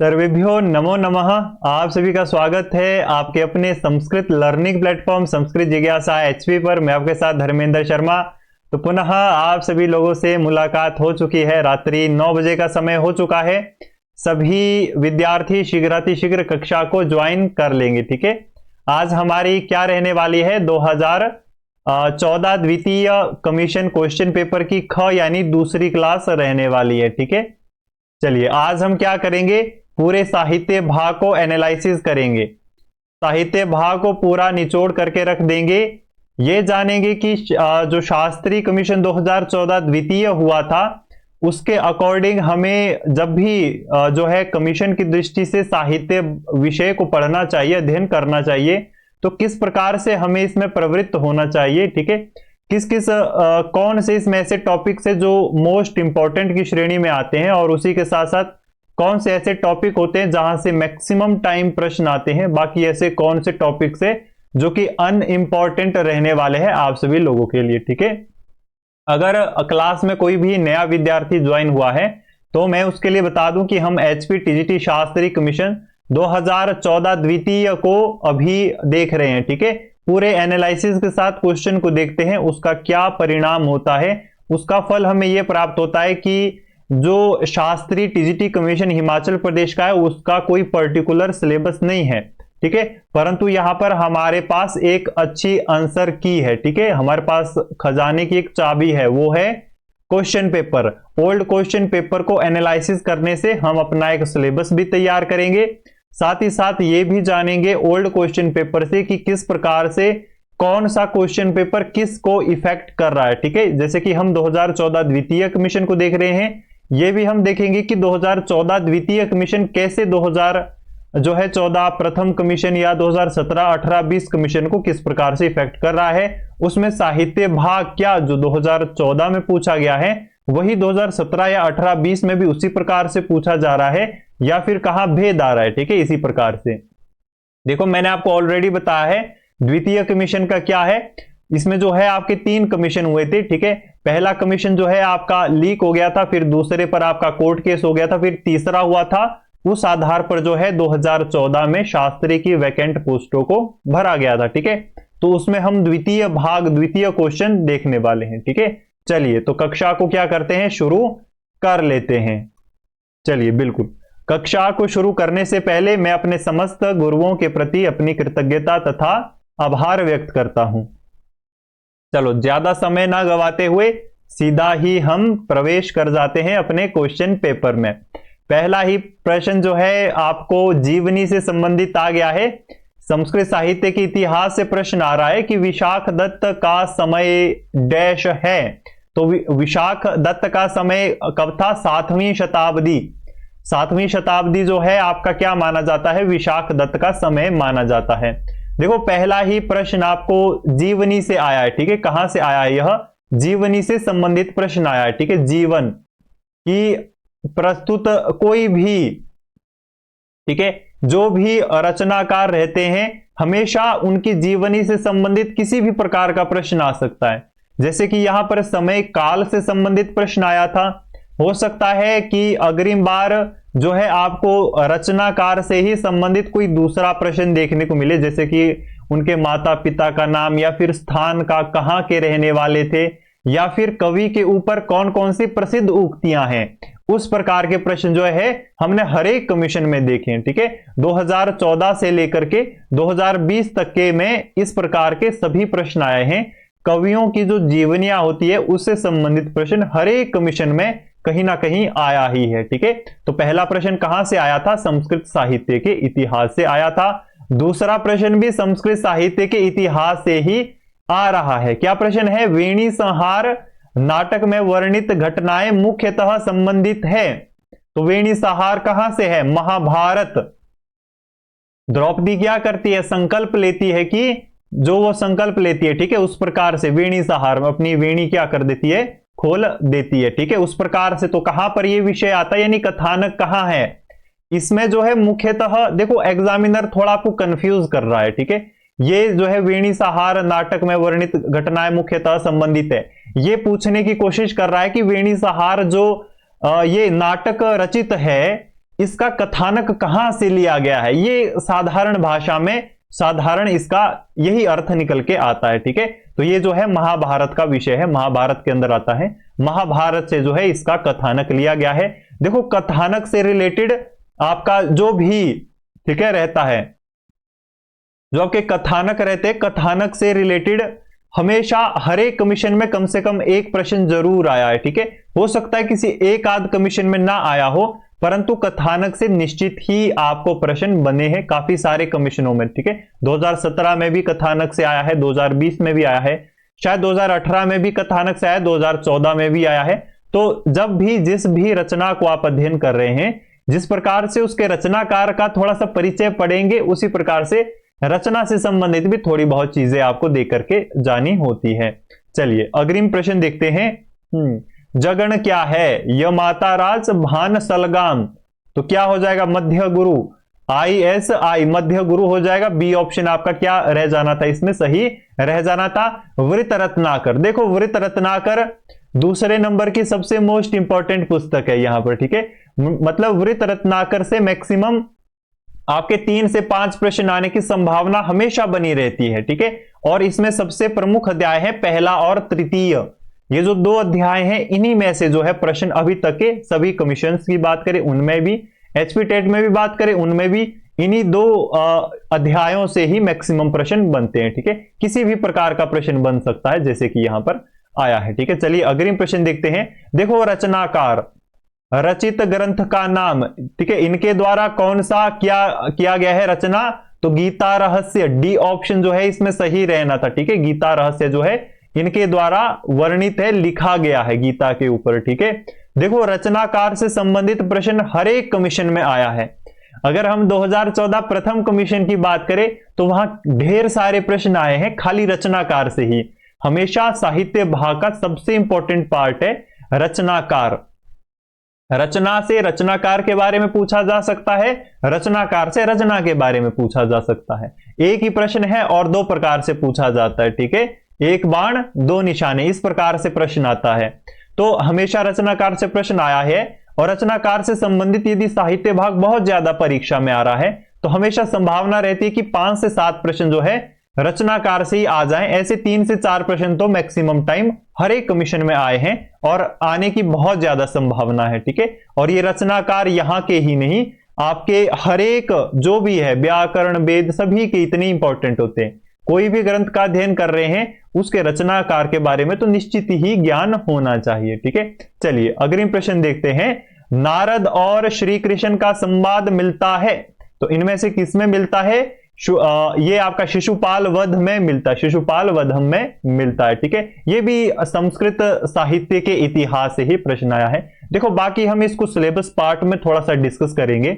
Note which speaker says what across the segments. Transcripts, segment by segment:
Speaker 1: सर्वेभ्यो नमो नमः। आप सभी का स्वागत है आपके अपने संस्कृत लर्निंग प्लेटफॉर्म संस्कृत जिज्ञासा एचपी पर। मैं आपके साथ धर्मेंद्र शर्मा। तो पुनः आप सभी लोगों से मुलाकात हो चुकी है। रात्रि 9 बजे का समय हो चुका है। सभी विद्यार्थी शीघ्रातिशीघ्र कक्षा को ज्वाइन कर लेंगे। ठीक है, आज हमारी क्या रहने वाली है, 2014 द्वितीय कमीशन क्वेश्चन पेपर की ख यानी दूसरी क्लास रहने वाली है। ठीक है, चलिए आज हम क्या करेंगे, पूरे साहित्य भाग को एनालिसिस करेंगे। साहित्य भाग को पूरा निचोड़ करके रख देंगे। ये जानेंगे कि जो शास्त्रीय कमीशन 2014 द्वितीय हुआ था उसके अकॉर्डिंग हमें जब भी जो है कमीशन की दृष्टि से साहित्य विषय को पढ़ना चाहिए, अध्ययन करना चाहिए, तो किस प्रकार से हमें इसमें प्रवृत्त होना चाहिए। ठीक है, किस किस कौन से इसमें ऐसे टॉपिक्स है जो मोस्ट इंपॉर्टेंट की श्रेणी में आते हैं, और उसी के साथ साथ कौन से ऐसे टॉपिक होते हैं जहां से मैक्सिमम टाइम प्रश्न आते हैं, बाकी ऐसे कौन से टॉपिक्स है जो कि अनइम्पॉर्टेंट रहने वाले हैं आप सभी लोगों के लिए। ठीक है, अगर क्लास में कोई भी नया विद्यार्थी ज्वाइन हुआ है तो मैं उसके लिए बता दूं कि हम एचपी टीजीटी शास्त्रीय कमीशन 2014 द्वितीय को अभी देख रहे हैं। ठीक है, पूरे एनालिसिस के साथ क्वेश्चन को देखते हैं, उसका क्या परिणाम होता है, उसका फल हमें यह प्राप्त होता है कि जो शास्त्रीय टीजीटी कमीशन हिमाचल प्रदेश का है उसका कोई पर्टिकुलर सिलेबस नहीं है। ठीक है, परंतु यहां पर हमारे पास एक अच्छी आंसर की है। ठीक है, हमारे पास खजाने की एक चाबी है, वो है question paper. Old question paper को एनालिसिस करने से हम अपना एक सिलेबस भी तैयार करेंगे, साथ ही साथ ये भी जानेंगे ओल्ड क्वेश्चन पेपर से कि किस प्रकार से कौन सा क्वेश्चन पेपर किस को इफेक्ट कर रहा है। ठीक है, जैसे कि हम 2014 द्वितीय कमीशन को देख रहे हैं, ये भी हम देखेंगे कि 2014 द्वितीय कमीशन कैसे 2014 प्रथम कमीशन या 2017, 18, 20 कमीशन को किस प्रकार से इफेक्ट कर रहा है। उसमें साहित्य भाग क्या जो 2014 में पूछा गया है वही 2017 या 18, 20 में भी उसी प्रकार से पूछा जा रहा है, या फिर कहां भेद आ रहा है। ठीक है, इसी प्रकार से देखो, मैंने आपको ऑलरेडी बताया है द्वितीय कमीशन का क्या है। इसमें जो है आपके 3 कमीशन हुए थे। ठीक है, पहला कमीशन जो है आपका लीक हो गया था, फिर दूसरे पर आपका कोर्ट केस हो गया था, फिर तीसरा हुआ था उस आधार पर जो है 2014 में शास्त्री की वैकेंट पोस्टों को भरा गया था। ठीक है, तो उसमें हम द्वितीय भाग द्वितीय क्वेश्चन देखने वाले हैं। ठीक है, चलिए तो कक्षा को क्या करते हैं, शुरू कर लेते हैं। चलिए, बिल्कुल कक्षा को शुरू करने से पहले मैं अपने समस्त गुरुओं के प्रति अपनी कृतज्ञता तथा आभार व्यक्त करता हूं। चलो ज्यादा समय ना गवाते हुए सीधा ही हम प्रवेश कर जाते हैं अपने क्वेश्चन पेपर में। पहला ही प्रश्न जो है आपको जीवनी से संबंधित आ गया है। संस्कृत साहित्य के इतिहास से प्रश्न आ रहा है कि विशाख दत्त का समय डैश है। तो विशाख दत्त का समय कब था, 7वीं शताब्दी। 7वीं शताब्दी जो है आपका क्या माना जाता है, विशाख दत्त का समय माना जाता है। देखो पहला ही प्रश्न आपको जीवनी से आया है। ठीक है, कहां से आया है, यह जीवनी से संबंधित प्रश्न आया है। ठीक है, जीवन की प्रस्तुत कोई भी, ठीक है, जो भी रचनाकार रहते हैं हमेशा उनकी जीवनी से संबंधित किसी भी प्रकार का प्रश्न आ सकता है। जैसे कि यहां पर समय काल से संबंधित प्रश्न आया था। हो सकता है कि अग्रिम बार जो है आपको रचनाकार से ही संबंधित कोई दूसरा प्रश्न देखने को मिले, जैसे कि उनके माता पिता का नाम, या फिर स्थान का, कहां के रहने वाले थे, या फिर कवि के ऊपर कौन कौन सी प्रसिद्ध उक्तियां हैं। उस प्रकार के प्रश्न जो है हमने हर एक कमीशन में देखे हैं। ठीक है, 2014 से लेकर के 2020 तक के में इस प्रकार के सभी प्रश्न आए हैं। कवियों की जो जीवनियां होती है उससे संबंधित प्रश्न हर एक कमीशन में कहीं ना कहीं आया ही है। ठीक है, तो पहला प्रश्न कहां से आया था, संस्कृत साहित्य के इतिहास से आया था। दूसरा प्रश्न भी संस्कृत साहित्य के इतिहास से ही आ रहा है। क्या प्रश्न है, वेणी संहार नाटक में वर्णित घटनाएं मुख्यतः संबंधित है। तो वेणी संहार कहां से है, महाभारत। द्रौपदी क्या करती है, संकल्प लेती है कि जो वो संकल्प लेती है, ठीक है, उस प्रकार से वेणी संहार में अपनी वेणी क्या कर देती है, खोल देती है। ठीक है, उस प्रकार से तो कहां पर ये विषय आता है, यानी कथानक कहां है। इसमें जो है मुख्यतः देखो एग्जामिनर थोड़ा आपको कंफ्यूज कर रहा है। ठीक है, ये जो है वेणी संहार नाटक में वर्णित घटनाएं मुख्यतः संबंधित है, ये पूछने की कोशिश कर रहा है कि वेणी संहार जो ये नाटक रचित है इसका कथानक कहां से लिया गया है, ये साधारण भाषा में साधारण इसका यही अर्थ निकल के आता है। ठीक है, तो ये जो है महाभारत का विषय है, महाभारत के अंदर आता है, महाभारत से जो है इसका कथानक लिया गया है। देखो कथानक से रिलेटेड आपका जो भी ठीक है रहता है, जो आपके कथानक रहते हैं, कथानक से रिलेटेड हमेशा हर एक कमीशन में कम से कम एक प्रश्न जरूर आया है। ठीक है, हो सकता है किसी एक आध कमीशन में ना आया हो, परंतु कथानक से निश्चित ही आपको प्रश्न बने हैं काफी सारे कमीशनों में। ठीक है, 2017 में भी कथानक से आया है, 2020 में भी आया है, शायद 2018 में भी कथानक से आया, 2014 में भी आया है। तो जब भी जिस भी रचना को आप अध्ययन कर रहे हैं, जिस प्रकार से उसके रचनाकार का थोड़ा सा परिचय पढ़ेंगे, उसी प्रकार से रचना से संबंधित भी थोड़ी बहुत चीजें आपको देख करके जानी होती है। चलिए अग्रिम प्रश्न देखते हैं। जगण क्या है? य माता राज भान सलगाम, तो क्या हो जाएगा? मध्य गुरु, ISI मध्य गुरु हो जाएगा। बी ऑप्शन आपका क्या रह जाना था, इसमें सही रह जाना था वृत रत्नाकर। देखो वृत रत्नाकर दूसरे नंबर की सबसे मोस्ट इंपॉर्टेंट पुस्तक है यहां पर। ठीक है, मतलब वृत रत्नाकर से मैक्सिमम आपके 3 से 5 प्रश्न आने की संभावना हमेशा बनी रहती है। ठीक है, और इसमें सबसे प्रमुख अध्याय है पहला और तृतीय, ये जो 2 अध्याय हैं, इन्हीं में से जो है प्रश्न अभी तक के सभी कमीशंस की बात करें उनमें भी, एचपी टेट में भी बात करें उनमें भी, इन्हीं 2 अध्यायों से ही मैक्सिमम प्रश्न बनते हैं। ठीक है, किसी भी प्रकार का प्रश्न बन सकता है जैसे कि यहां पर आया है। ठीक है, चलिए अग्रिम प्रश्न देखते हैं। देखो रचनाकार, रचित ग्रंथ का नाम, ठीक है, इनके द्वारा कौन सा किया गया है रचना, तो गीता रहस्य, डी ऑप्शन जो है इसमें सही रहना था। ठीक है, गीता रहस्य जो है इनके द्वारा वर्णित है, लिखा गया है गीता के ऊपर। ठीक है, देखो रचनाकार से संबंधित प्रश्न हर एक कमीशन में आया है। अगर हम 2014 प्रथम कमीशन की बात करें तो वहां ढेर सारे प्रश्न आए हैं खाली रचनाकार से ही। हमेशा साहित्य भाग का सबसे इंपॉर्टेंट पार्ट है रचनाकार। रचना से रचनाकार के बारे में पूछा जा सकता है, रचनाकार से रचना के बारे में पूछा जा सकता है। एक ही प्रश्न है और 2 प्रकार से पूछा जाता है। ठीक है, एक बाण 2 निशाने, इस प्रकार से प्रश्न आता है। तो हमेशा रचनाकार से प्रश्न आया है, और रचनाकार से संबंधित यदि साहित्य भाग बहुत ज्यादा परीक्षा में आ रहा है तो हमेशा संभावना रहती है कि 5 से 7 प्रश्न जो है रचनाकार से ही आ जाएं। ऐसे 3 से 4 प्रश्न तो मैक्सिमम टाइम हर एक कमीशन में आए हैं और आने की बहुत ज्यादा संभावना है। ठीक है, और ये रचनाकार यहां के ही नहीं, आपके हर एक जो भी है व्याकरण वेद सभी के इतने इंपॉर्टेंट होते हैं। कोई भी ग्रंथ का अध्ययन कर रहे हैं उसके रचनाकार के बारे में तो निश्चित ही ज्ञान होना चाहिए। ठीक है, चलिए अग्रिम प्रश्न देखते हैं। नारद और श्री कृष्ण का संवाद मिलता है, तो इनमें से किसमें मिलता है? ये आपका शिशुपाल वध में मिलता है, शिशुपाल वधम में मिलता है। ठीक है, ये भी संस्कृत साहित्य के इतिहास से ही प्रश्न आया है। देखो बाकी हम इसको सिलेबस पार्ट में थोड़ा सा डिस्कस करेंगे।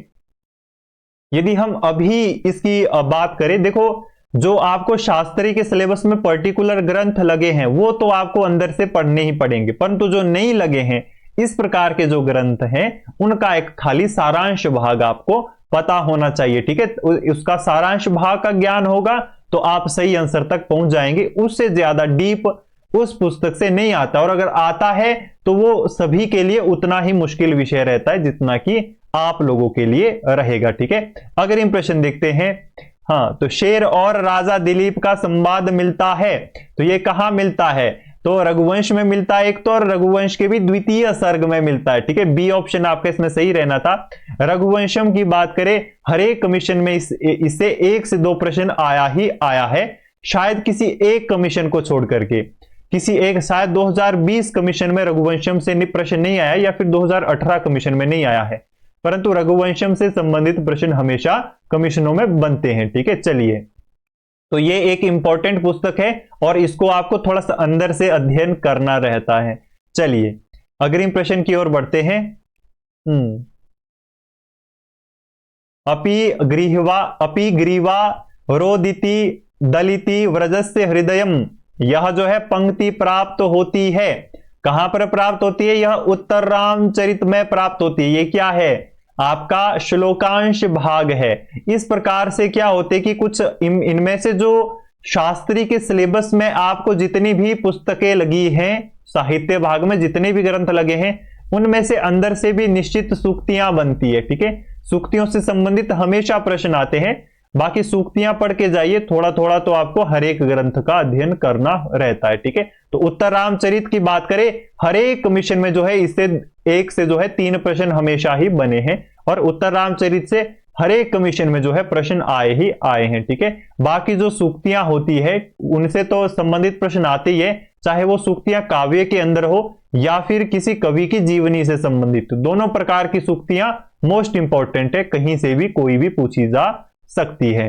Speaker 1: यदि हम अभी इसकी बात करें, देखो जो आपको शास्त्री के सिलेबस में पर्टिकुलर ग्रंथ लगे हैं वो तो आपको अंदर से पढ़ने ही पड़ेंगे, परंतु जो नहीं लगे हैं इस प्रकार के जो ग्रंथ हैं उनका एक खाली सारांश भाग आपको पता होना चाहिए। ठीक है, उसका सारांश भाग का ज्ञान होगा तो आप सही आंसर तक पहुंच जाएंगे। उससे ज्यादा डीप उस पुस्तक से नहीं आता, और अगर आता है तो वो सभी के लिए उतना ही मुश्किल विषय रहता है जितना कि आप लोगों के लिए रहेगा। ठीक है, अगर इन प्रश्न देखते हैं। हाँ, तो शेर और राजा दिलीप का संवाद मिलता है, तो ये कहां मिलता है? तो रघुवंश में मिलता है एक तो, और रघुवंश के भी द्वितीय सर्ग में मिलता है। ठीक है, बी ऑप्शन आपका इसमें सही रहना था। रघुवंशम की बात करें हर एक कमीशन में इससे 1 से 2 प्रश्न आया ही आया है, शायद किसी एक कमीशन को छोड़ करके, किसी एक शायद 2020 कमीशन में रघुवंशम से प्रश्न नहीं आया, या फिर 2018 कमीशन में नहीं आया है, परंतु रघुवंशम से संबंधित प्रश्न हमेशा कमीशनों में बनते हैं। ठीक है, चलिए तो ये एक इंपॉर्टेंट पुस्तक है और इसको आपको थोड़ा सा अंदर से अध्ययन करना रहता है। चलिए अग्रिम प्रश्न की ओर बढ़ते हैं। अपि ग्रीवा रोदिति दलिति व्रजस्य हृदयम, यह जो है पंक्ति प्राप्त होती है, कहां पर प्राप्त होती है? यह उत्तर रामचरित में प्राप्त होती है। ये क्या है? आपका श्लोकांश भाग है। इस प्रकार से क्या होते हैं कि कुछ इनमें से जो शास्त्री के सिलेबस में आपको जितनी भी पुस्तकें लगी हैं, साहित्य भाग में जितने भी ग्रंथ लगे हैं, उनमें से अंदर से भी निश्चित सूक्तियां बनती है, ठीक है। सूक्तियों से संबंधित हमेशा प्रश्न आते हैं। बाकी सूक्तियां पढ़ के जाइए, थोड़ा थोड़ा तो आपको हर एक ग्रंथ का अध्ययन करना रहता है, ठीक है। तो उत्तर रामचरित की बात करें, हर एक कमीशन में जो है इससे एक से जो है 3 प्रश्न हमेशा ही बने हैं, और उत्तर रामचरित से हर एक कमीशन में जो है प्रश्न आए ही आए हैं, ठीक है। बाकी जो सूक्तियां होती है उनसे तो संबंधित प्रश्न आते ही है, चाहे वो सूक्तियां काव्य के अंदर हो या फिर किसी कवि की जीवनी से संबंधित। दोनों प्रकार की सूक्तियां मोस्ट इंपॉर्टेंट है, कहीं से भी कोई भी पूछी जा सकती है।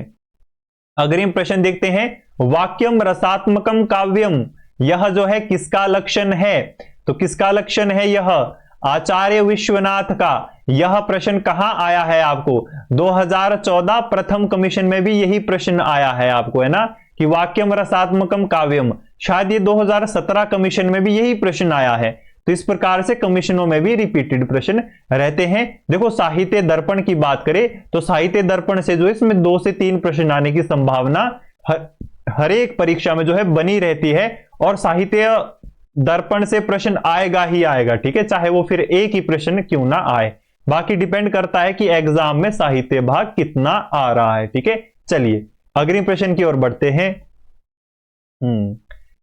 Speaker 1: अग्रिम प्रश्न देखते हैं, वाक्यम रसात्मकम काव्यम, यह जो है किसका लक्षण है? तो किसका लक्षण है यह? आचार्य विश्वनाथ का। यह प्रश्न कहां आया है आपको? 2014 प्रथम कमीशन में भी यही प्रश्न आया है आपको, है ना, कि वाक्यम रसात्मकम काव्यम। शायद ये 2017 कमीशन में भी यही प्रश्न आया है। तो इस प्रकार से कमीशनों में भी रिपीटेड प्रश्न रहते हैं। देखो साहित्य दर्पण की बात करें तो साहित्य दर्पण से जो इसमें 2 से 3 प्रश्न आने की संभावना हर एक परीक्षा में जो है बनी रहती है, और साहित्य दर्पण से प्रश्न आएगा ही आएगा, ठीक है, चाहे वो फिर एक ही प्रश्न क्यों ना आए। बाकी डिपेंड करता है कि एग्जाम में साहित्य भाग कितना आ रहा है, ठीक है। चलिए अगले प्रश्न की ओर बढ़ते हैं।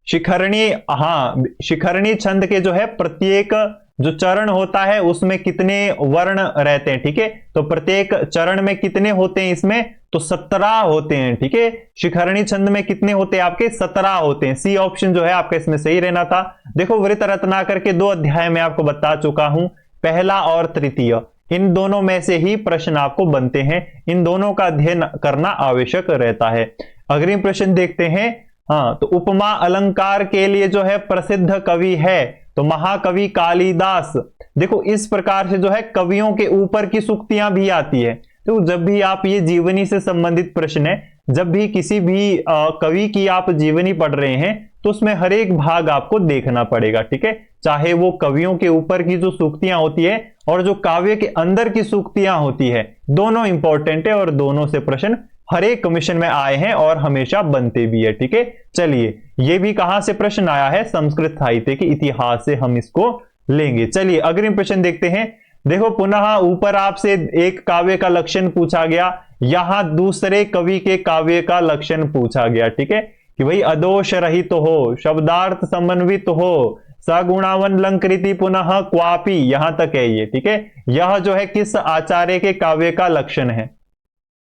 Speaker 1: शिखरणी, हाँ, शिखरणी छंद के जो है प्रत्येक जो चरण होता है उसमें कितने वर्ण रहते हैं, ठीक है। तो प्रत्येक चरण में कितने होते हैं? इसमें तो 17 होते हैं, ठीक है। शिखरणी छंद में कितने होते हैं आपके? 17 होते हैं। सी ऑप्शन जो है आपका इसमें सही रहना था। देखो वृत्त रत्नाकर के 2 अध्याय में आपको बता चुका हूं, पहला और तृतीय, इन दोनों में से ही प्रश्न आपको बनते हैं। इन दोनों का अध्ययन करना आवश्यक रहता है। अगले प्रश्न देखते हैं। हाँ, तो उपमा अलंकार के लिए जो है प्रसिद्ध कवि है तो महाकवि कालिदास। देखो इस प्रकार से जो है कवियों के ऊपर की सूक्तियां भी आती है। तो जब भी आप ये जीवनी से संबंधित प्रश्न है, जब भी किसी भी कवि की आप जीवनी पढ़ रहे हैं तो उसमें हर एक भाग आपको देखना पड़ेगा, ठीक है। चाहे वो कवियों के ऊपर की जो सूक्तियां होती है और जो काव्य के अंदर की सूक्तियां होती है, दोनों इंपॉर्टेंट है और दोनों से प्रश्न हर एक कमीशन में आए हैं और हमेशा बनते भी है, ठीक है। चलिए ये भी कहां से प्रश्न आया है? संस्कृत साहित्य के इतिहास से हम इसको लेंगे। चलिए अग्रिम प्रश्न देखते हैं। देखो पुनः ऊपर आपसे एक काव्य का लक्षण पूछा गया, यहां दूसरे कवि के काव्य का लक्षण पूछा गया, ठीक है, कि भाई अदोष रहित हो, शब्दार्थ समन्वित हो, सगुणावन लंकृति पुनः क्वापी, यहां तक है ये, ठीक है। यह जो है किस आचार्य के काव्य का लक्षण है?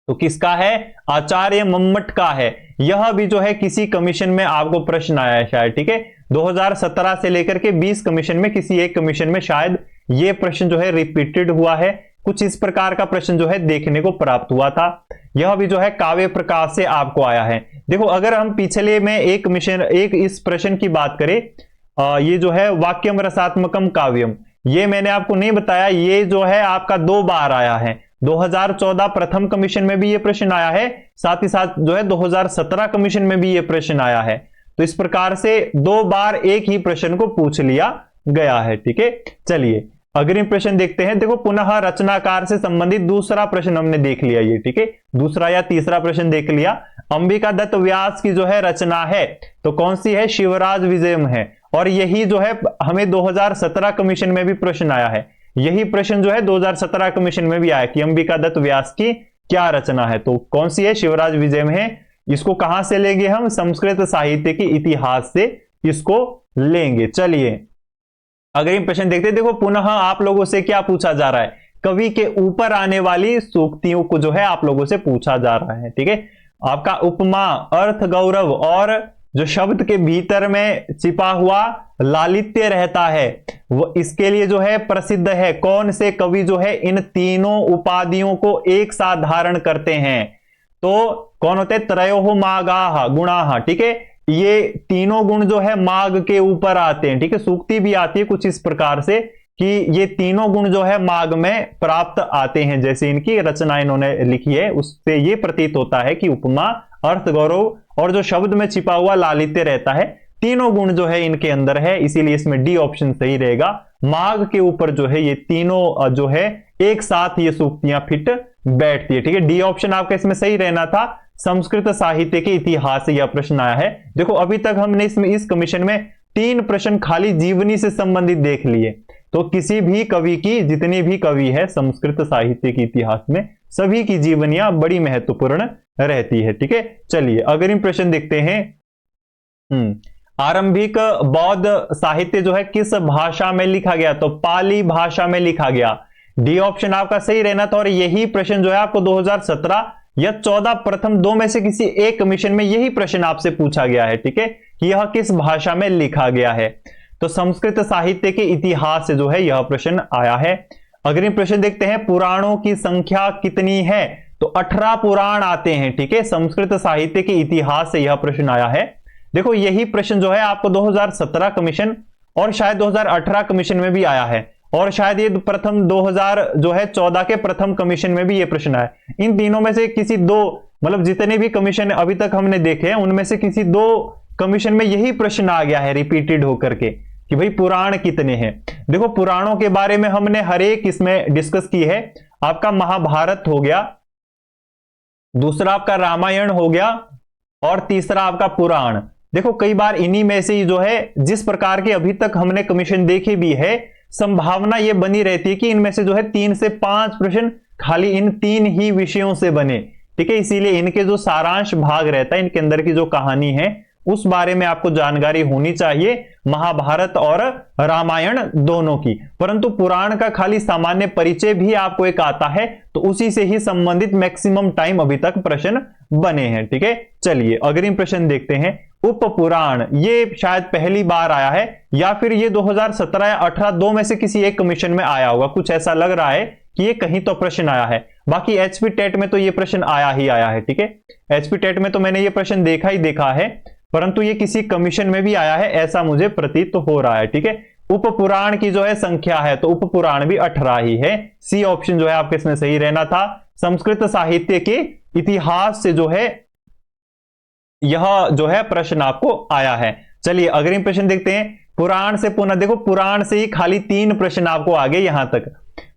Speaker 1: तो किसका है? आचार्य मम्मट का है। यह भी जो है किसी कमीशन में आपको प्रश्न आया है शायद, ठीक है। 2017 से लेकर के 20 कमीशन में किसी एक कमीशन में शायद यह प्रश्न जो है रिपीटेड हुआ है। कुछ इस प्रकार का प्रश्न जो है देखने को प्राप्त हुआ था। यह भी जो है काव्य प्रकाश से आपको आया है। देखो अगर हम पिछले में एक इस प्रश्न की बात करें, ये जो है वाक्यम रसात्मकम काव्यम, ये मैंने आपको नहीं बताया, ये जो है आपका 2 बार आया है। 2014 प्रथम कमीशन में भी ये प्रश्न आया है, साथ ही साथ जो है 2017 कमीशन में भी ये प्रश्न आया है। तो इस प्रकार से 2 बार एक ही प्रश्न को पूछ लिया गया है, ठीक है। चलिए अगले प्रश्न देखते हैं। देखो पुनः रचनाकार से संबंधित दूसरा प्रश्न हमने देख लिया ये, ठीक है, दूसरा या तीसरा प्रश्न देख लिया। अंबिका दत्त व्यास की जो है रचना है तो कौन सी है? शिवराज विजयम है। और यही जो है हमें 2017 कमीशन में भी प्रश्न आया है। यही प्रश्न जो है 2017 कमीशन में भी आया कि अंबिका दत्त व्यास की क्या रचना है, तो कौन सी है? शिवराज विजयम है। इसको कहां से लेंगे हम? संस्कृत साहित्य के इतिहास से इसको लेंगे। चलिए अगले प्रश्न देखते हैं। देखो पुनः आप लोगों से क्या पूछा जा रहा है? कवि के ऊपर आने वाली सूक्तियों को जो है आप लोगों से पूछा जा रहा है, ठीक है। आपका उपमा, अर्थ गौरव और जो शब्द के भीतर में छिपा हुआ लालित्य रहता है वो इसके लिए जो है प्रसिद्ध है। कौन से कवि जो है इन तीनों उपाधियों को एक साथ धारण करते हैं? तो कौन होते हैं? त्रयोः मागाः गुणाः, ठीक है। ये तीनों गुण जो है माग के ऊपर आते हैं, ठीक है। सूक्ति भी आती है कुछ इस प्रकार से कि ये तीनों गुण जो है माग में प्राप्त आते हैं, जैसे इनकी रचना इन्होंने लिखी है उससे ये प्रतीत होता है कि उपमा, अर्थ गौरव और जो शब्द में छिपा हुआ लालित्य रहता है, तीनों गुण जो है इनके अंदर है, इसीलिए इसमें डी ऑप्शन सही रहेगा। माग के ऊपर जो है ये तीनों जो है एक साथ ये सूक्तियां फिट बैठती है, ठीक है। डी ऑप्शन आपका इसमें सही रहना था। संस्कृत साहित्य के इतिहास से यह प्रश्न आया है। देखो अभी तक हमने इसमें इस कमीशन में 3 प्रश्न खाली जीवनी से संबंधित देख लिए। तो किसी भी कवि की, जितने भी कवि है संस्कृत साहित्य के इतिहास में, सभी की जीवनियां बड़ी महत्वपूर्ण रहती है। ठीक है, चलिए अगला प्रश्न देखते हैं। आरंभिक बौद्ध साहित्य जो है किस भाषा में लिखा गया? तो पाली भाषा में लिखा गया। डी ऑप्शन आपका सही रहना था। और यही प्रश्न जो है आपको 2017 या 14 प्रथम दो में से किसी एक कमीशन में यही प्रश्न आपसे पूछा गया है। ठीक है, कि यह किस भाषा में लिखा गया है? तो संस्कृत साहित्य के इतिहास से जो है यह प्रश्न आया है। अग्रिम प्रश्न देखते हैं, पुराणों की संख्या कितनी है? तो 18 पुराण आते हैं। ठीक है, संस्कृत साहित्य के इतिहास से यह प्रश्न आया है। देखो यही प्रश्न जो है आपको 2017 कमीशन और शायद 2018 कमीशन में भी आया है, और शायद ये प्रथम 2014 के प्रथम कमीशन में भी ये प्रश्न आया। इन तीनों में से किसी दो, मतलब जितने भी कमीशन अभी तक हमने देखे हैं उनमें से किसी दो कमीशन में यही प्रश्न आ गया है रिपीटेड होकर के, कि भाई पुराण कितने हैं। देखो पुराणों के बारे में हमने हर एक इसमें डिस्कस की है। आपका महाभारत हो गया, दूसरा आपका रामायण हो गया, और तीसरा आपका पुराण। देखो कई बार इन्हीं में से ही जो है, जिस प्रकार के अभी तक हमने कमीशन देखे भी है, संभावना ये बनी रहती है कि इनमें से जो है 3 से 5 प्रश्न खाली इन 3 ही विषयों से बने। ठीक है, इसीलिए इनके जो सारांश भाग रहता है, इनके अंदर की जो कहानी है उस बारे में आपको जानकारी होनी चाहिए, महाभारत और रामायण दोनों की। परंतु पुराण का खाली सामान्य परिचय भी आपको एक आता है, तो उसी से ही संबंधित मैक्सिमम टाइम अभी तक प्रश्न बने हैं। ठीक है, चलिए अग्रिम प्रश्न देखते हैं। उपपुराण, ये शायद पहली बार आया है, या फिर ये 2017 या 18 दो में से किसी एक कमीशन में आया होगा। कुछ ऐसा लग रहा है कि ये कहीं तो प्रश्न आया है। बाकी एचपी टेट में तो ये प्रश्न आया ही आया है। ठीक है, एचपी टेट में तो मैंने ये प्रश्न देखा ही देखा है, परंतु ये किसी कमीशन में भी आया है ऐसा मुझे प्रतीत हो रहा है। ठीक है, उपपुराण की जो है संख्या है, तो उपपुराण भी 18 ही है। सी ऑप्शन जो है आपके इसमें सही रहना था। संस्कृत साहित्य के इतिहास से जो है यह जो है प्रश्न आपको आया है। चलिए अग्रिम प्रश्न देखते हैं। पुराण से पुनः, देखो पुराण से ही खाली 3 प्रश्न आपको आगे यहां तक।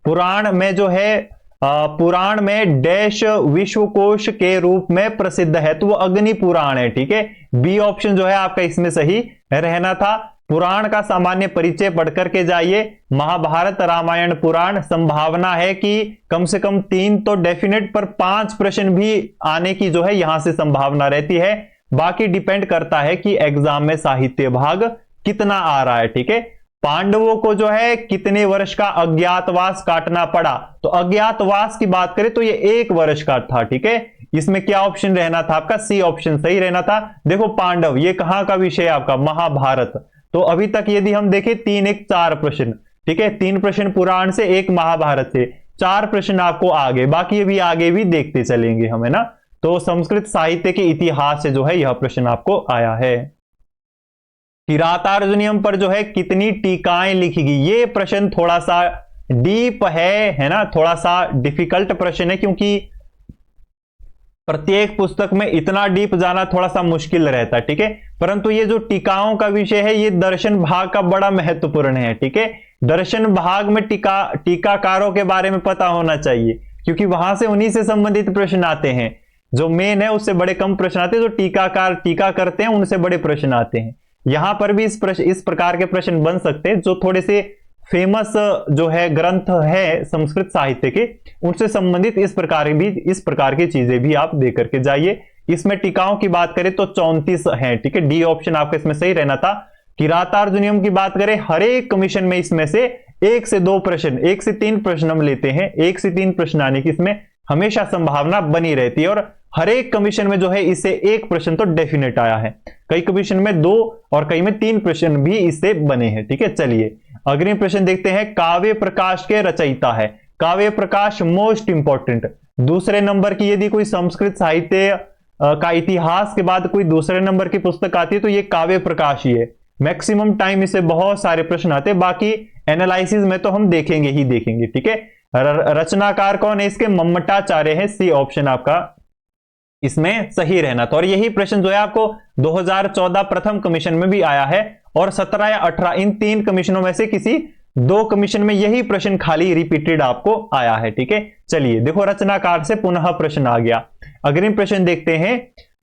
Speaker 1: पुराण में जो है पुराण में डैश विश्वकोश के रूप में प्रसिद्ध है, तो वो अग्नि पुराण है। ठीक है, बी ऑप्शन जो है आपका इसमें सही रहना था। पुराण का सामान्य परिचय पढ़ करके जाइए। महाभारत रामायण पुराण, संभावना है कि कम से कम 3 तो डेफिनेट, पर 5 प्रश्न भी आने की जो है यहां से संभावना रहती है। बाकी डिपेंड करता है कि एग्जाम में साहित्य भाग कितना आ रहा है। ठीक है, पांडवों को जो है कितने वर्ष का अज्ञातवास काटना पड़ा? तो अज्ञातवास की बात करें तो ये 1 वर्ष का था। ठीक है, इसमें क्या ऑप्शन रहना था आपका? सी ऑप्शन सही रहना था। देखो पांडव ये कहां का विषय है आपका? महाभारत। तो अभी तक यदि हम देखें 3 1 4 प्रश्न। ठीक है, 3 प्रश्न पुराण से, 1 महाभारत से, 4 प्रश्न आपको आगे, बाकी अभी आगे भी देखते चलेंगे हम, है ना। तो संस्कृत साहित्य के इतिहास से जो है यह प्रश्न आपको आया है। किरातार्जुनीयम पर जो है कितनी टीकाएं लिखी गई? ये प्रश्न थोड़ा सा डीप है ना, थोड़ा सा डिफिकल्ट प्रश्न है, क्योंकि प्रत्येक पुस्तक में इतना डीप जाना थोड़ा सा मुश्किल रहता है। ठीक है, परंतु ये जो टीकाओं का विषय है ये दर्शन भाग का बड़ा महत्वपूर्ण है। ठीक है, दर्शन भाग में टीकाकारों के बारे में पता होना चाहिए, क्योंकि वहां से उन्हीं से संबंधित प्रश्न आते हैं। जो मेन है उससे बड़े कम प्रश्न आते हैं, जो टीकाकार टीका करते हैं उनसे बड़े प्रश्न आते हैं। यहां पर भी इस प्रकार के प्रश्न बन सकते हैं। जो थोड़े से फेमस जो है ग्रंथ है संस्कृत साहित्य के, उनसे संबंधित इस प्रकार की चीजें भी आप दे करके जाइए। इसमें टीकाओं की बात करें तो 34 हैं। ठीक है, डी ऑप्शन आपका इसमें सही रहना था। किरातार्जुनीयम की बात करें, हर एक कमीशन में इसमें से 1 से 2 प्रश्न, 1 से 3 प्रश्न हम लेते हैं। 1 से 3 प्रश्न आने की इसमें हमेशा संभावना बनी रहती है, और हर एक कमीशन में जो है इससे 1 प्रश्न तो डेफिनेट आया है। कई कमीशन में 2 और कई में 3 प्रश्न भी इससे बने हैं। ठीक है, चलिए अगले प्रश्न देखते हैं। काव्य प्रकाश के रचयिता है। काव्य प्रकाश मोस्ट इंपॉर्टेंट। दूसरे नंबर की यदि कोई संस्कृत साहित्य का इतिहास के बाद कोई दूसरे नंबर की पुस्तक आती है तो ये काव्य प्रकाश ही है। मैक्सिमम टाइम इसे बहुत सारे प्रश्न आते हैं, बाकी एनालिसिस में तो हम देखेंगे ही देखेंगे। ठीक है, रचनाकार कौन है इसके? मम्मटाचार्य है। सी ऑप्शन आपका इसमें सही रहना था। और यही प्रश्न जो है आपको 2014 प्रथम कमीशन में भी आया है, और 17 या 18 इन 3 कमीशनों में से किसी 2 कमीशन में यही प्रश्न खाली रिपीटेड आपको आया है। ठीक है, चलिए देखो रचनाकार से पुनः प्रश्न आ गया। अग्रिम प्रश्न देखते हैं।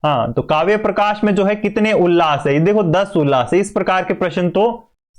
Speaker 1: हाँ, तो काव्य प्रकाश में जो है कितने उल्लास है? देखो 10 उल्लास है। इस प्रकार के प्रश्न तो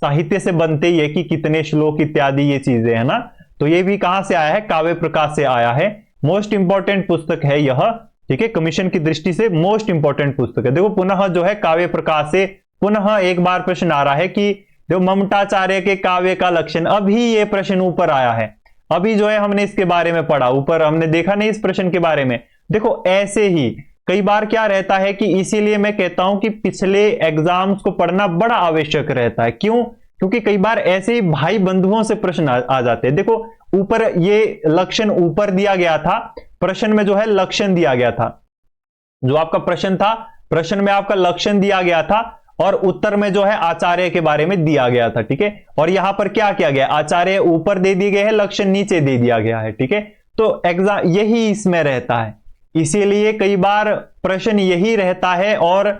Speaker 1: साहित्य से बनते ही है कि कितने श्लोक इत्यादि ये चीजें है ना। तो ये भी कहां से आया है, काव्य प्रकाश से आया है। मोस्ट इंपॉर्टेंट पुस्तक है यह, ठीक है, कमीशन की दृष्टि से मोस्ट इंपॉर्टेंट पुस्तक है। देखो पुनः जो है काव्य प्रकाश से पुनः एक बार प्रश्न आ रहा है कि जो ममताचार्य के काव्य का लक्षण, अभी ये प्रश्न ऊपर आया है, अभी जो है हमने इसके बारे में पढ़ा, ऊपर हमने देखा नहीं इस प्रश्न के बारे में। देखो ऐसे ही कई बार क्या रहता है कि इसीलिए मैं कहता हूं कि पिछले एग्जाम्स को पढ़ना बड़ा आवश्यक रहता है। क्यों? क्योंकि कई बार ऐसे ही भाई बंधुओं से प्रश्न आ जाते हैं। देखो ऊपर ये लक्षण ऊपर दिया गया था, प्रश्न में जो है लक्षण दिया गया था, जो आपका प्रश्न था प्रश्न में आपका लक्षण दिया गया था और उत्तर में जो है आचार्य के बारे में दिया गया था, ठीक है। और यहां पर क्या किया गया, आचार्य ऊपर दे दिए गए हैं, लक्षण नीचे दे दिया गया है, ठीक है। तो एग्जाम यही इसमें रहता है, इसीलिए कई बार प्रश्न यही रहता है और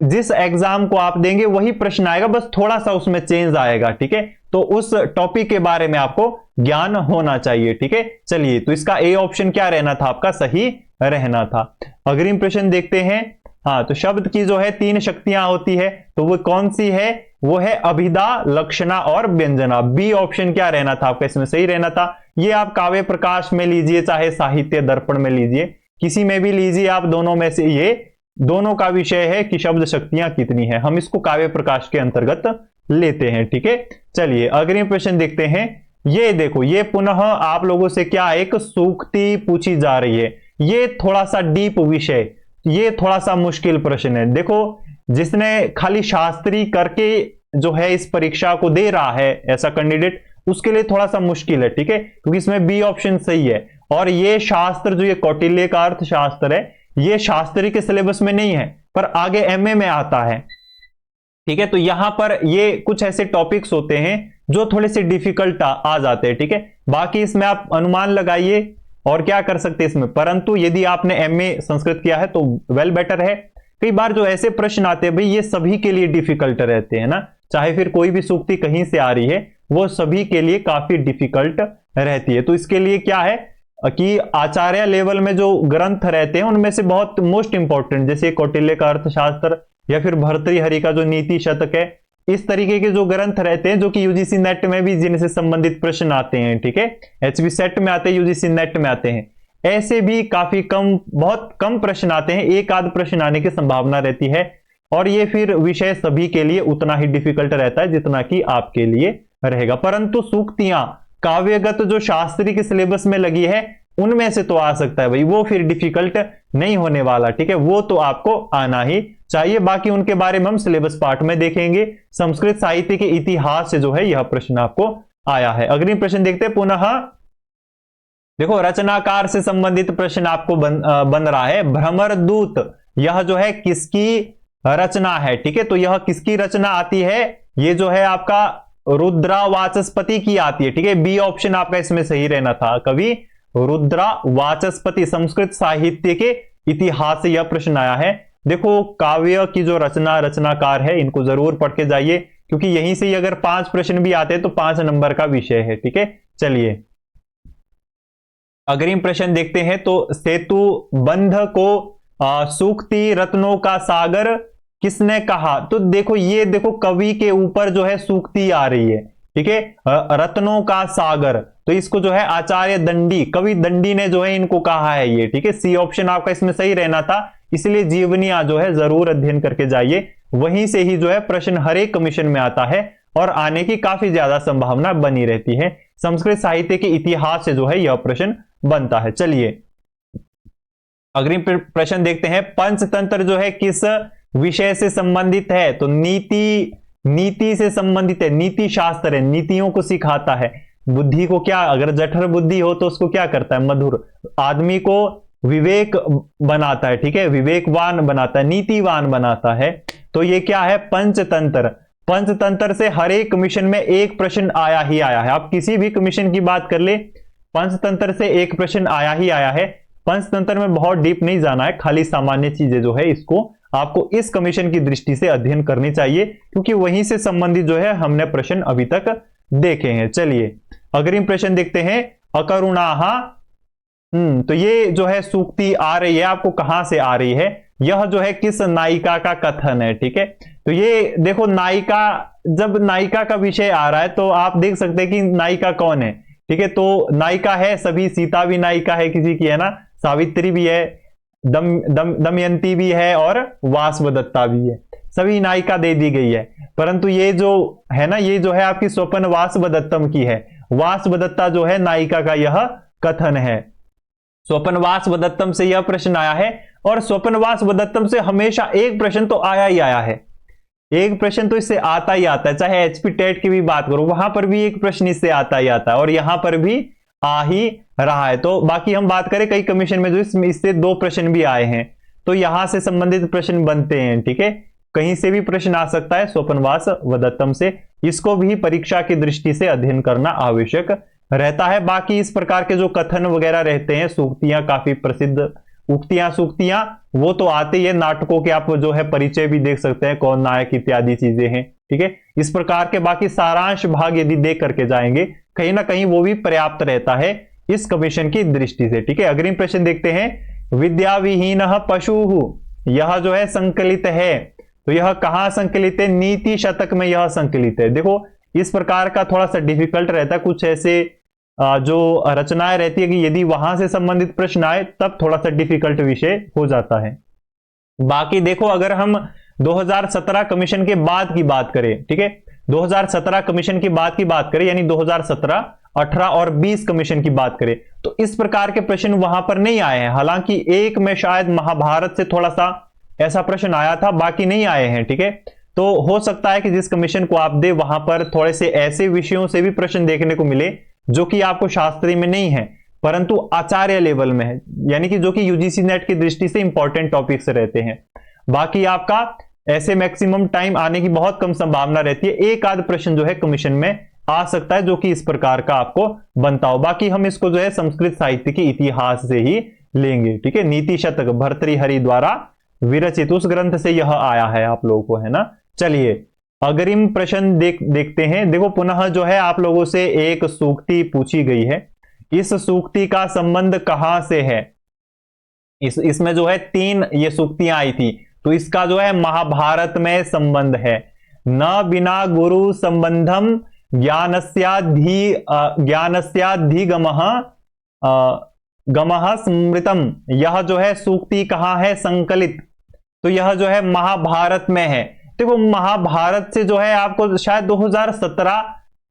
Speaker 1: जिस एग्जाम को आप देंगे वही प्रश्न आएगा, बस थोड़ा सा उसमें चेंज आएगा, ठीक है। तो उस टॉपिक के बारे में आपको ज्ञान होना चाहिए, ठीक है। चलिए, तो इसका ए ऑप्शन क्या रहना था, आपका सही रहना था। अग्रिम प्रश्न देखते हैं। हाँ, तो शब्द की जो है 3 शक्तियां होती है, तो वो कौन सी है, वो है अभिधा, लक्षणा और व्यंजना। बी ऑप्शन क्या रहना था आपका, इसमें सही रहना था। ये आप काव्य प्रकाश में लीजिए, चाहे साहित्य दर्पण में लीजिए, किसी में भी लीजिए आप, दोनों में से ये दोनों का विषय है कि शब्द शक्तियां कितनी है, हम इसको काव्य प्रकाश के अंतर्गत लेते हैं, ठीक है। चलिए अगले प्रश्न देखते हैं। ये देखो, ये पुनः आप लोगों से क्या एक सूक्ति पूछी जा रही है। ये थोड़ा सा डीप विषय, ये थोड़ा सा मुश्किल प्रश्न है। देखो जिसने खाली शास्त्री करके जो है इस परीक्षा को दे रहा है ऐसा कैंडिडेट, उसके लिए थोड़ा सा मुश्किल है, ठीक है, क्योंकि इसमें बी ऑप्शन सही है। और ये शास्त्र जो ये कौटिल्य का अर्थशास्त्र है, ये शास्त्री के सिलेबस में नहीं है पर आगे एमए में आता है, ठीक है। तो यहां पर ये कुछ ऐसे टॉपिक्स होते हैं जो थोड़े से डिफिकल्ट आ जाते हैं, ठीक है। बाकी इसमें आप अनुमान लगाइए और क्या कर सकते हैं इसमें, परंतु यदि आपने एमए संस्कृत किया है तो वेल बेटर है। कई बार जो ऐसे प्रश्न आते हैं भाई, ये सभी के लिए डिफिकल्ट रहते हैं ना, चाहे फिर कोई भी सूक्ति कहीं से आ रही है, वो सभी के लिए काफी डिफिकल्ट रहती है। तो इसके लिए क्या है कि आचार्य लेवल में जो ग्रंथ रहते हैं उनमें से बहुत मोस्ट इंपॉर्टेंट, जैसे कौटिल्य का अर्थशास्त्र या फिर भर्तृहरि का जो नीति शतक है, इस तरीके के जो ग्रंथ रहते हैं जो कि यूजीसी नेट में भी जिनसे संबंधित प्रश्न आते हैं, ठीक है, एचबी सेट में आते हैं, यूजीसी नेट में आते हैं, ऐसे भी काफी कम, बहुत कम प्रश्न आते हैं, एक आध प्रश्न आने की संभावना रहती है। और ये फिर विषय सभी के लिए उतना ही डिफिकल्ट रहता है जितना कि आपके लिए रहेगा। परंतु सूक्तियां काव्यगत जो शास्त्री के सिलेबस में लगी है उनमें से तो आ सकता है भाई, वो फिर डिफिकल्ट नहीं होने वाला, ठीक है, वो तो आपको आना ही चाहिए। बाकी उनके बारे में हम सिलेबस पार्ट में देखेंगे। संस्कृत साहित्य के इतिहास से जो है यह प्रश्न आपको आया है। अगले प्रश्न देखते हैं। पुनः देखो रचनाकार से संबंधित प्रश्न आपको बन रहा है। भ्रमर दूत, यह जो है किसकी रचना है, ठीक है। तो यह किसकी रचना आती है, ये जो है आपका रुद्रा वाचस्पति की आती है, ठीक है। बी ऑप्शन आपका इसमें सही रहना था, कवि रुद्रा वाचस्पति। संस्कृत साहित्य के इतिहास से यह प्रश्न आया है। देखो काव्य की जो रचनाकार है इनको जरूर पढ़ के जाइए, क्योंकि यहीं से ही अगर 5 प्रश्न भी आते हैं तो 5 नंबर का विषय है, ठीक है। चलिए अग्रिम प्रश्न देखते हैं। तो सेतु बंध को सूक्ति रत्नों का सागर किसने कहा। तो देखो ये देखो कवि के ऊपर जो है सूक्ति आ रही है, ठीक है, रत्नों का सागर, तो इसको जो है आचार्य दंडी, कवि दंडी ने जो है इनको कहा है ये, ठीक है। सी ऑप्शन आपका इसमें सही रहना था। इसलिए जीवनियां जो है जरूर अध्ययन करके जाइए, वहीं से ही जो है प्रश्न हर एक कमीशन में आता है और आने की काफी ज्यादा संभावना बनी रहती है। संस्कृत साहित्य के इतिहास से जो है यह प्रश्न बनता है। चलिए अग्रिम प्रश्न देखते हैं। पंचतंत्र जो है किस विषय से संबंधित है। तो नीति से संबंधित है, नीति शास्त्र है, नीतियों को सिखाता है। बुद्धि को क्या, अगर जठर बुद्धि हो तो उसको क्या करता है, मधुर, आदमी को विवेक बनाता है, ठीक है, विवेकवान बनाता है, नीतिवान बनाता है। तो ये क्या है, पंचतंत्र। पंचतंत्र से हर एक कमीशन में एक प्रश्न आया ही आया है। आप किसी भी कमीशन की बात कर ले, पंचतंत्र से एक प्रश्न आया ही आया है। पंचतंत्र में बहुत डीप नहीं जाना है, खाली सामान्य चीजें जो है इसको आपको इस कमीशन की दृष्टि से अध्ययन करनी चाहिए, क्योंकि वहीं से संबंधित जो है हमने प्रश्न अभी तक देखे हैं। चलिए अग्रिम प्रश्न देखते हैं। अकरुणाहा, तो ये जो है सूक्ति आ रही है आपको कहां से आ रही है। यह जो है किस नायिका का कथन है, ठीक है। तो ये देखो नायिका, जब नायिका का विषय आ रहा है तो आप देख सकते हैं कि नायिका कौन है, ठीक है। तो नायिका है सभी, सीता भी नायिका है किसी की, है ना, सावित्री भी है, दमयंती भी है और वासवदत्ता भी है, सभी नायिका दे दी गई है। परंतु ये जो है ना, ये जो है आपकी स्वपन वासवदत्तम की है, वासवदत्ता जो है नायिका का यह कथन है। स्वपन वासवदत्तम से यह प्रश्न आया है, और स्वपन वासवदत्तम से हमेशा एक प्रश्न तो आया ही आया है, एक प्रश्न तो इससे आता ही आता है। चाहे एचपी टेट की भी बात करो, वहां पर भी एक प्रश्न इससे आता ही आता है, और यहां पर भी आ ही रहा है। तो बाकी हम बात करें कई कमीशन में जो इससे 2 प्रश्न भी आए हैं, तो यहां से संबंधित प्रश्न बनते हैं, ठीक है। कहीं से भी प्रश्न आ सकता है स्वपनवास वदत्तम से, इसको भी परीक्षा की दृष्टि से अध्ययन करना आवश्यक रहता है। बाकी इस प्रकार के जो कथन वगैरह रहते हैं, सूक्तियां, काफी प्रसिद्ध उक्तियां सूक्तियां, वो तो आते ही है। नाटकों के आप जो है परिचय भी देख सकते हैं, कौन नायक इत्यादि चीजें हैं, ठीक है। इस प्रकार के बाकी सारांश भाग यदि देख करके जाएंगे, कहीं ना कहीं वो भी पर्याप्त रहता है इस कमीशन की दृष्टि से, ठीक है। अग्रिम प्रश्न देखते हैं। विद्या विहीन पशु, यह जो है संकलित है, तो यह कहां संकलित है? नीति शतक में यह संकलित है। देखो इस प्रकार का थोड़ा सा डिफिकल्ट रहता है, कुछ ऐसे जो रचनाएं रहती है कि यदि वहां से संबंधित प्रश्न आए तब थोड़ा सा डिफिकल्ट विषय हो जाता है। बाकी देखो अगर हम 2017 कमीशन के बाद की बात करें, ठीक है, 2017 कमीशन की बात करें, यानी 2017, 18 और 20 कमीशन की बात करें, तो इस प्रकार के प्रश्न वहां पर नहीं आए हैं। हालांकि एक में शायद महाभारत से थोड़ा सा ऐसा प्रश्न आया था, बाकी नहीं आए हैं, ठीक है। तो हो सकता है कि जिस कमीशन को आप दे वहां पर थोड़े से ऐसे विषयों से भी प्रश्न देखने को मिले जो कि आपको शास्त्री में नहीं है परंतु आचार्य लेवल में है, यानी कि जो कि यूजीसी नेट की दृष्टि से इंपॉर्टेंट टॉपिक्स रहते हैं। बाकी आपका ऐसे मैक्सिमम टाइम आने की बहुत कम संभावना रहती है, एक आध प्रश्न जो है कमीशन में आ सकता है जो कि इस प्रकार का आपको बनता हो। बाकी हम इसको जो है संस्कृत साहित्य के इतिहास से ही लेंगे, ठीक है। नीति शतक भर्तृहरि द्वारा विरचित उस ग्रंथ से यह आया है आप लोगों को, है ना। चलिए अग्रिम प्रश्न देखते हैं। देखो पुनः जो है आप लोगों से एक सूक्ति पूछी गई है, इस सूक्ति का संबंध कहां से है? इसमें जो है 3 ये सूक्तियां आई थी, तो इसका जो है महाभारत में संबंध है। न बिना गुरु संबंधम ज्ञानस्याधिगमः गमः स्मृतम, यह जो है सूक्ति कहां है संकलित? तो यह जो है महाभारत में है। देखो महाभारत से जो है आपको शायद 2017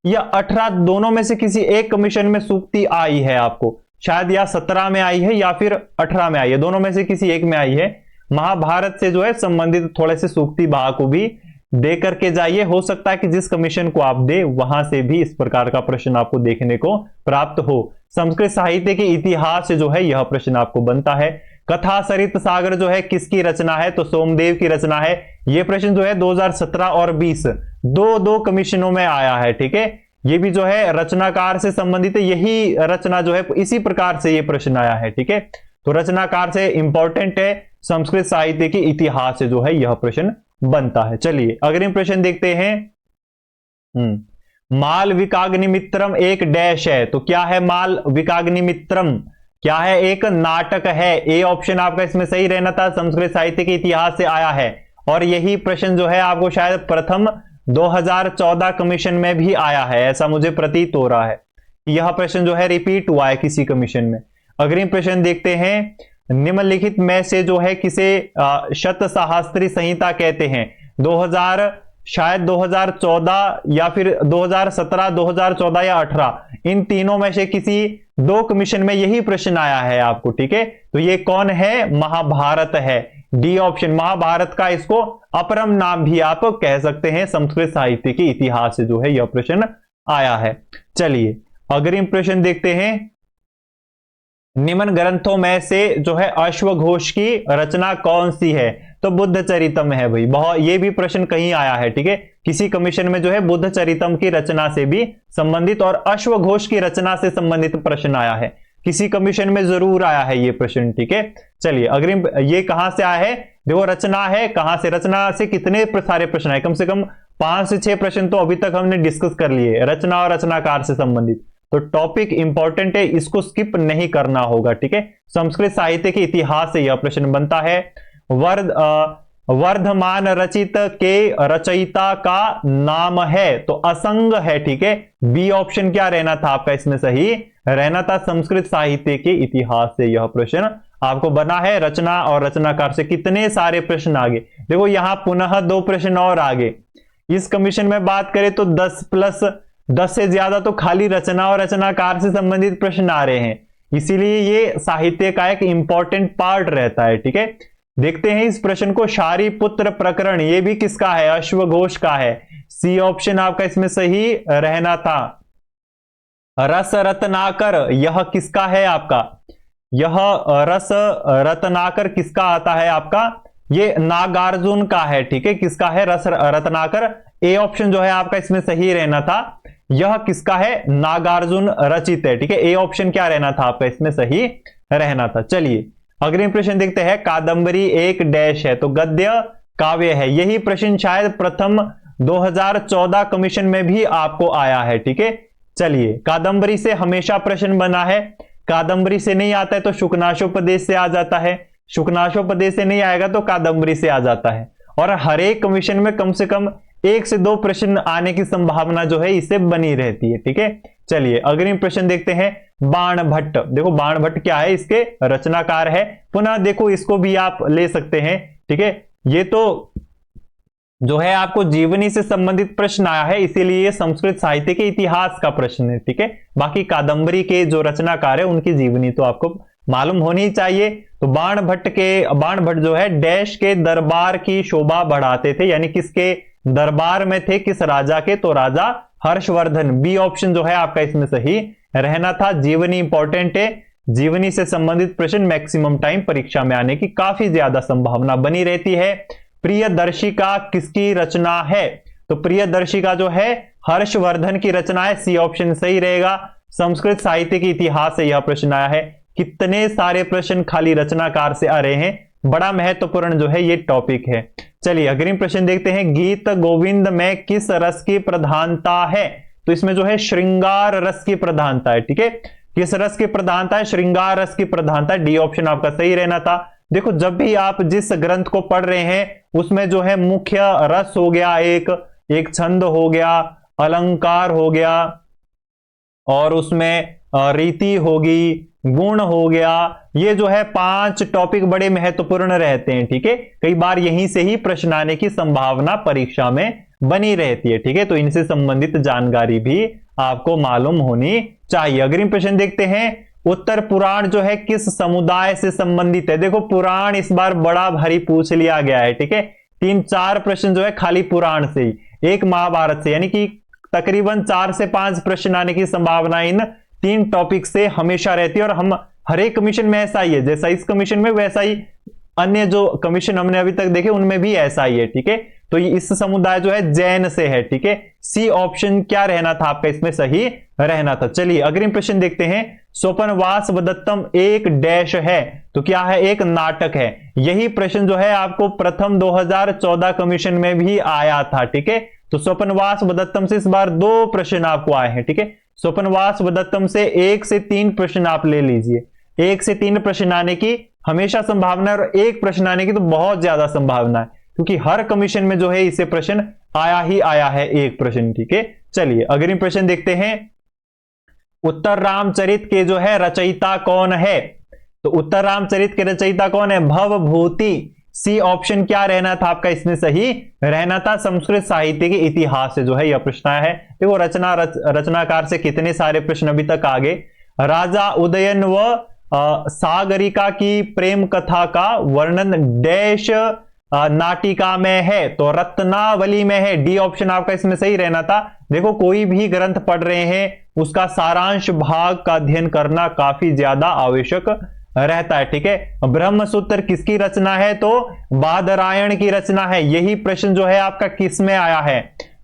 Speaker 1: या 18 दोनों में से किसी एक कमीशन में सूक्ति आई है आपको, शायद या 17 में आई है या फिर 18 में आई है, दोनों में से किसी एक में आई है। महाभारत से जो है संबंधित थोड़े से सूक्ति भाग को भी दे करके जाइए, हो सकता है कि जिस कमीशन को आप दे वहां से भी इस प्रकार का प्रश्न आपको देखने को प्राप्त हो। संस्कृत साहित्य के इतिहास से जो है यह प्रश्न आपको बनता है। कथा सरित सागर जो है किसकी रचना है? तो सोमदेव की रचना है। यह प्रश्न जो है 2017 और 20 दो कमीशनों में आया है, ठीक है। ये भी जो है रचनाकार से संबंधित है, यही रचना जो है इसी प्रकार से ये प्रश्न आया है, ठीक है। तो रचनाकार से इंपॉर्टेंट है, संस्कृत साहित्य के इतिहास से जो है यह प्रश्न बनता है। चलिए अग्रिम प्रश्न देखते हैं। मालविकाग्निमित्रम एक डैश है, तो क्या है मालविकाग्निमित्रम? क्या है? एक नाटक है। ए ऑप्शन आपका इसमें सही रहना था, संस्कृत साहित्य के इतिहास से आया है। और यही प्रश्न जो है आपको शायद प्रथम 2014 कमीशन में भी आया है, ऐसा मुझे प्रतीत हो रहा है। यह प्रश्न जो है रिपीट हुआ है किसी कमीशन में। अग्रिम प्रश्न देखते हैं। निम्नलिखित में से जो है किसे शतसहस्त्री संहिता कहते हैं? 2000 शायद 2014 या फिर 2017, 2014 या 18, इन तीनों में से किसी 2 कमीशन में यही प्रश्न आया है आपको, ठीक है। तो ये कौन है? महाभारत है। डी ऑप्शन महाभारत का इसको अपरम नाम भी आप कह सकते हैं, संस्कृत साहित्य के इतिहास से जो है यह प्रश्न आया है। चलिए अग्रिम प्रश्न देखते हैं। निम्न ग्रंथों में से जो है अश्वघोष की रचना कौन सी है? तो बुद्ध चरितम है भाई। बहुत ये भी प्रश्न कहीं आया है, ठीक है। किसी कमीशन में जो है बुद्ध चरितम की रचना से भी संबंधित और अश्वघोष की रचना से संबंधित प्रश्न आया है, किसी कमीशन में जरूर आया है ये प्रश्न, ठीक है। चलिए अग्रिम, ये कहां से आया है? देखो रचना है, कहां से? रचना से कितने सारे प्रश्न आए? कम से कम 5 से 6 प्रश्न तो अभी तक हमने डिस्कस कर लिए, रचना और रचनाकार से संबंधित। तो टॉपिक इंपॉर्टेंट है, इसको स्किप नहीं करना होगा, ठीक है। संस्कृत साहित्य के इतिहास से यह प्रश्न बनता है। वर्धमान रचित के रचयिता का नाम है? तो असंग है, ठीक है। बी ऑप्शन क्या रहना था आपका इसमें सही रहना था, संस्कृत साहित्य के इतिहास से यह प्रश्न आपको बना है। रचना और रचनाकार से कितने सारे प्रश्न आगे, देखो यहां पुनः 2 प्रश्न और आगे। इस कमीशन में बात करें तो 10 प्लस 10 से ज्यादा तो खाली रचना और रचनाकार से संबंधित प्रश्न आ रहे हैं, इसीलिए ये साहित्य का एक इंपॉर्टेंट पार्ट रहता है, ठीक है। देखते हैं इस प्रश्न को। शारीपुत्र प्रकरण, ये भी किसका है? अश्वघोष का है। सी ऑप्शन आपका इसमें सही रहना था। रस रत्नाकर, यह किसका है आपका? यह रस रत्नाकर किसका आता है आपका? ये नागार्जुन का है, ठीक है। किसका है? रस रत्नाकर। ए ऑप्शन जो है आपका इसमें सही रहना था। यह किसका है? नागार्जुन रचित है, ठीक है। ए ऑप्शन क्या रहना था आपका इसमें सही रहना था। चलिए अगले प्रश्न देखते हैं। कादंबरी एक डैश है? तो गद्य काव्य है। यही प्रश्न शायद प्रथम 2014 कमीशन में भी आपको आया है, ठीक है। चलिए, कादंबरी से हमेशा प्रश्न बना है। कादंबरी से नहीं आता है तो शुकनाशोपदेश से आ जाता है, शुकनाशोपदेश से नहीं आएगा तो कादंबरी से आ जाता है। और हर एक कमीशन में कम से कम 1 से 2 प्रश्न आने की संभावना जो है इससे बनी रहती है, ठीक है। चलिए अगले प्रश्न देखते हैं। बाण भट्ट, देखो बाण भट्ट क्या है? इसके रचनाकार है। पुनः देखो इसको भी आप ले सकते हैं, ठीक है। ये तो जो है आपको जीवनी से संबंधित प्रश्न आया है, इसीलिए ये संस्कृत साहित्य के इतिहास का प्रश्न है, ठीक है। बाकी कादंबरी के जो रचनाकार है उनकी जीवनी तो आपको मालूम होनी चाहिए। तो बाण भट्ट जो है डैश के दरबार की शोभा बढ़ाते थे, यानी किसके दरबार में थे, किस राजा के? तो राजा हर्षवर्धन। बी ऑप्शन जो है आपका इसमें सही रहना था। जीवनी इंपॉर्टेंट है, जीवनी से संबंधित प्रश्न मैक्सिमम टाइम परीक्षा में आने की काफी ज्यादा संभावना बनी रहती है। प्रियदर्शिका किसकी रचना है? तो प्रियदर्शिका जो है हर्षवर्धन की रचना है। सी ऑप्शन सही रहेगा। संस्कृत साहित्य के इतिहास से यह प्रश्न आया है। कितने सारे प्रश्न खाली रचनाकार से आ रहे हैं, बड़ा महत्वपूर्ण जो है ये टॉपिक है। चलिए अग्रिम प्रश्न देखते हैं। गीत गोविंद में किस रस की प्रधानता है? तो इसमें जो है श्रृंगार रस की प्रधानता है, ठीक है। किस रस की प्रधानता है? श्रृंगार रस की प्रधानता है। डी ऑप्शन आपका सही रहना था। देखो जब भी आप जिस ग्रंथ को पढ़ रहे हैं उसमें जो है मुख्य रस हो गया, एक छंद हो गया, अलंकार हो गया, और उसमें रीति होगी, गुण हो गया, ये जो है 5 टॉपिक बड़े महत्वपूर्ण रहते हैं, ठीक है। कई बार यहीं से ही प्रश्न आने की संभावना परीक्षा में बनी रहती है, ठीक है। तो इनसे संबंधित जानकारी भी आपको मालूम होनी चाहिए। अग्रिम प्रश्न देखते हैं। उत्तर पुराण जो है किस समुदाय से संबंधित है? देखो पुराण इस बार बड़ा भारी पूछ लिया गया है, ठीक है। 3-4 प्रश्न जो है खाली पुराण से ही, एक महाभारत से, यानी कि तकरीबन 4 से 5 प्रश्न आने की संभावना इन 3 टॉपिक से हमेशा रहती है। और हम हर एक कमीशन में ऐसा ही है, जैसा इस कमीशन में वैसा ही अन्य जो कमीशन हमने अभी तक देखे उनमें भी ऐसा ही है, ठीक है। तो इस समुदाय जो है जैन से है, ठीक है। सी ऑप्शन क्या रहना था आपका इसमें सही रहना था। चलिए अग्रिम प्रश्न देखते हैं। स्वपनवास वदत्तम एक डैश है? तो क्या है? एक नाटक है। यही प्रश्न जो है आपको प्रथम 2014 कमीशन में भी आया था, ठीक है। तो स्वपनवास वदत्तम से इस बार 2 प्रश्न आपको आए हैं, ठीक है। स्वपनवास वदत्तम से 1 से 3 प्रश्न आप ले लीजिए। 1 से 3 प्रश्न आने की हमेशा संभावना है, और 1 प्रश्न आने की तो बहुत ज्यादा संभावना है, क्योंकि हर कमीशन में जो है इसे प्रश्न आया ही आया है, 1 प्रश्न, ठीक है। चलिए अगले प्रश्न देखते हैं। उत्तर रामचरित के जो है रचयिता कौन है? तो उत्तर रामचरित के रचयिता कौन है? भवभूति। सी ऑप्शन क्या रहना था आपका इसमें सही रहना था। संस्कृत साहित्य के इतिहास से जो है यह प्रश्न आया है। देखो रचनाकार से कितने सारे प्रश्न अभी तक आगे। राजा उदयन व सागरिका की प्रेम कथा का वर्णन डैश नाटिका में है? तो रत्नावली में है। डी ऑप्शन आपका इसमें सही रहना था। देखो कोई भी ग्रंथ पढ़ रहे हैं उसका सारांश भाग का अध्ययन करना काफी ज्यादा आवश्यक रहता है, ठीक है। ब्रह्मसूत्र किसकी रचना है? तो बादरायण की रचना है। यही प्रश्न जो है आपका किस में आया है?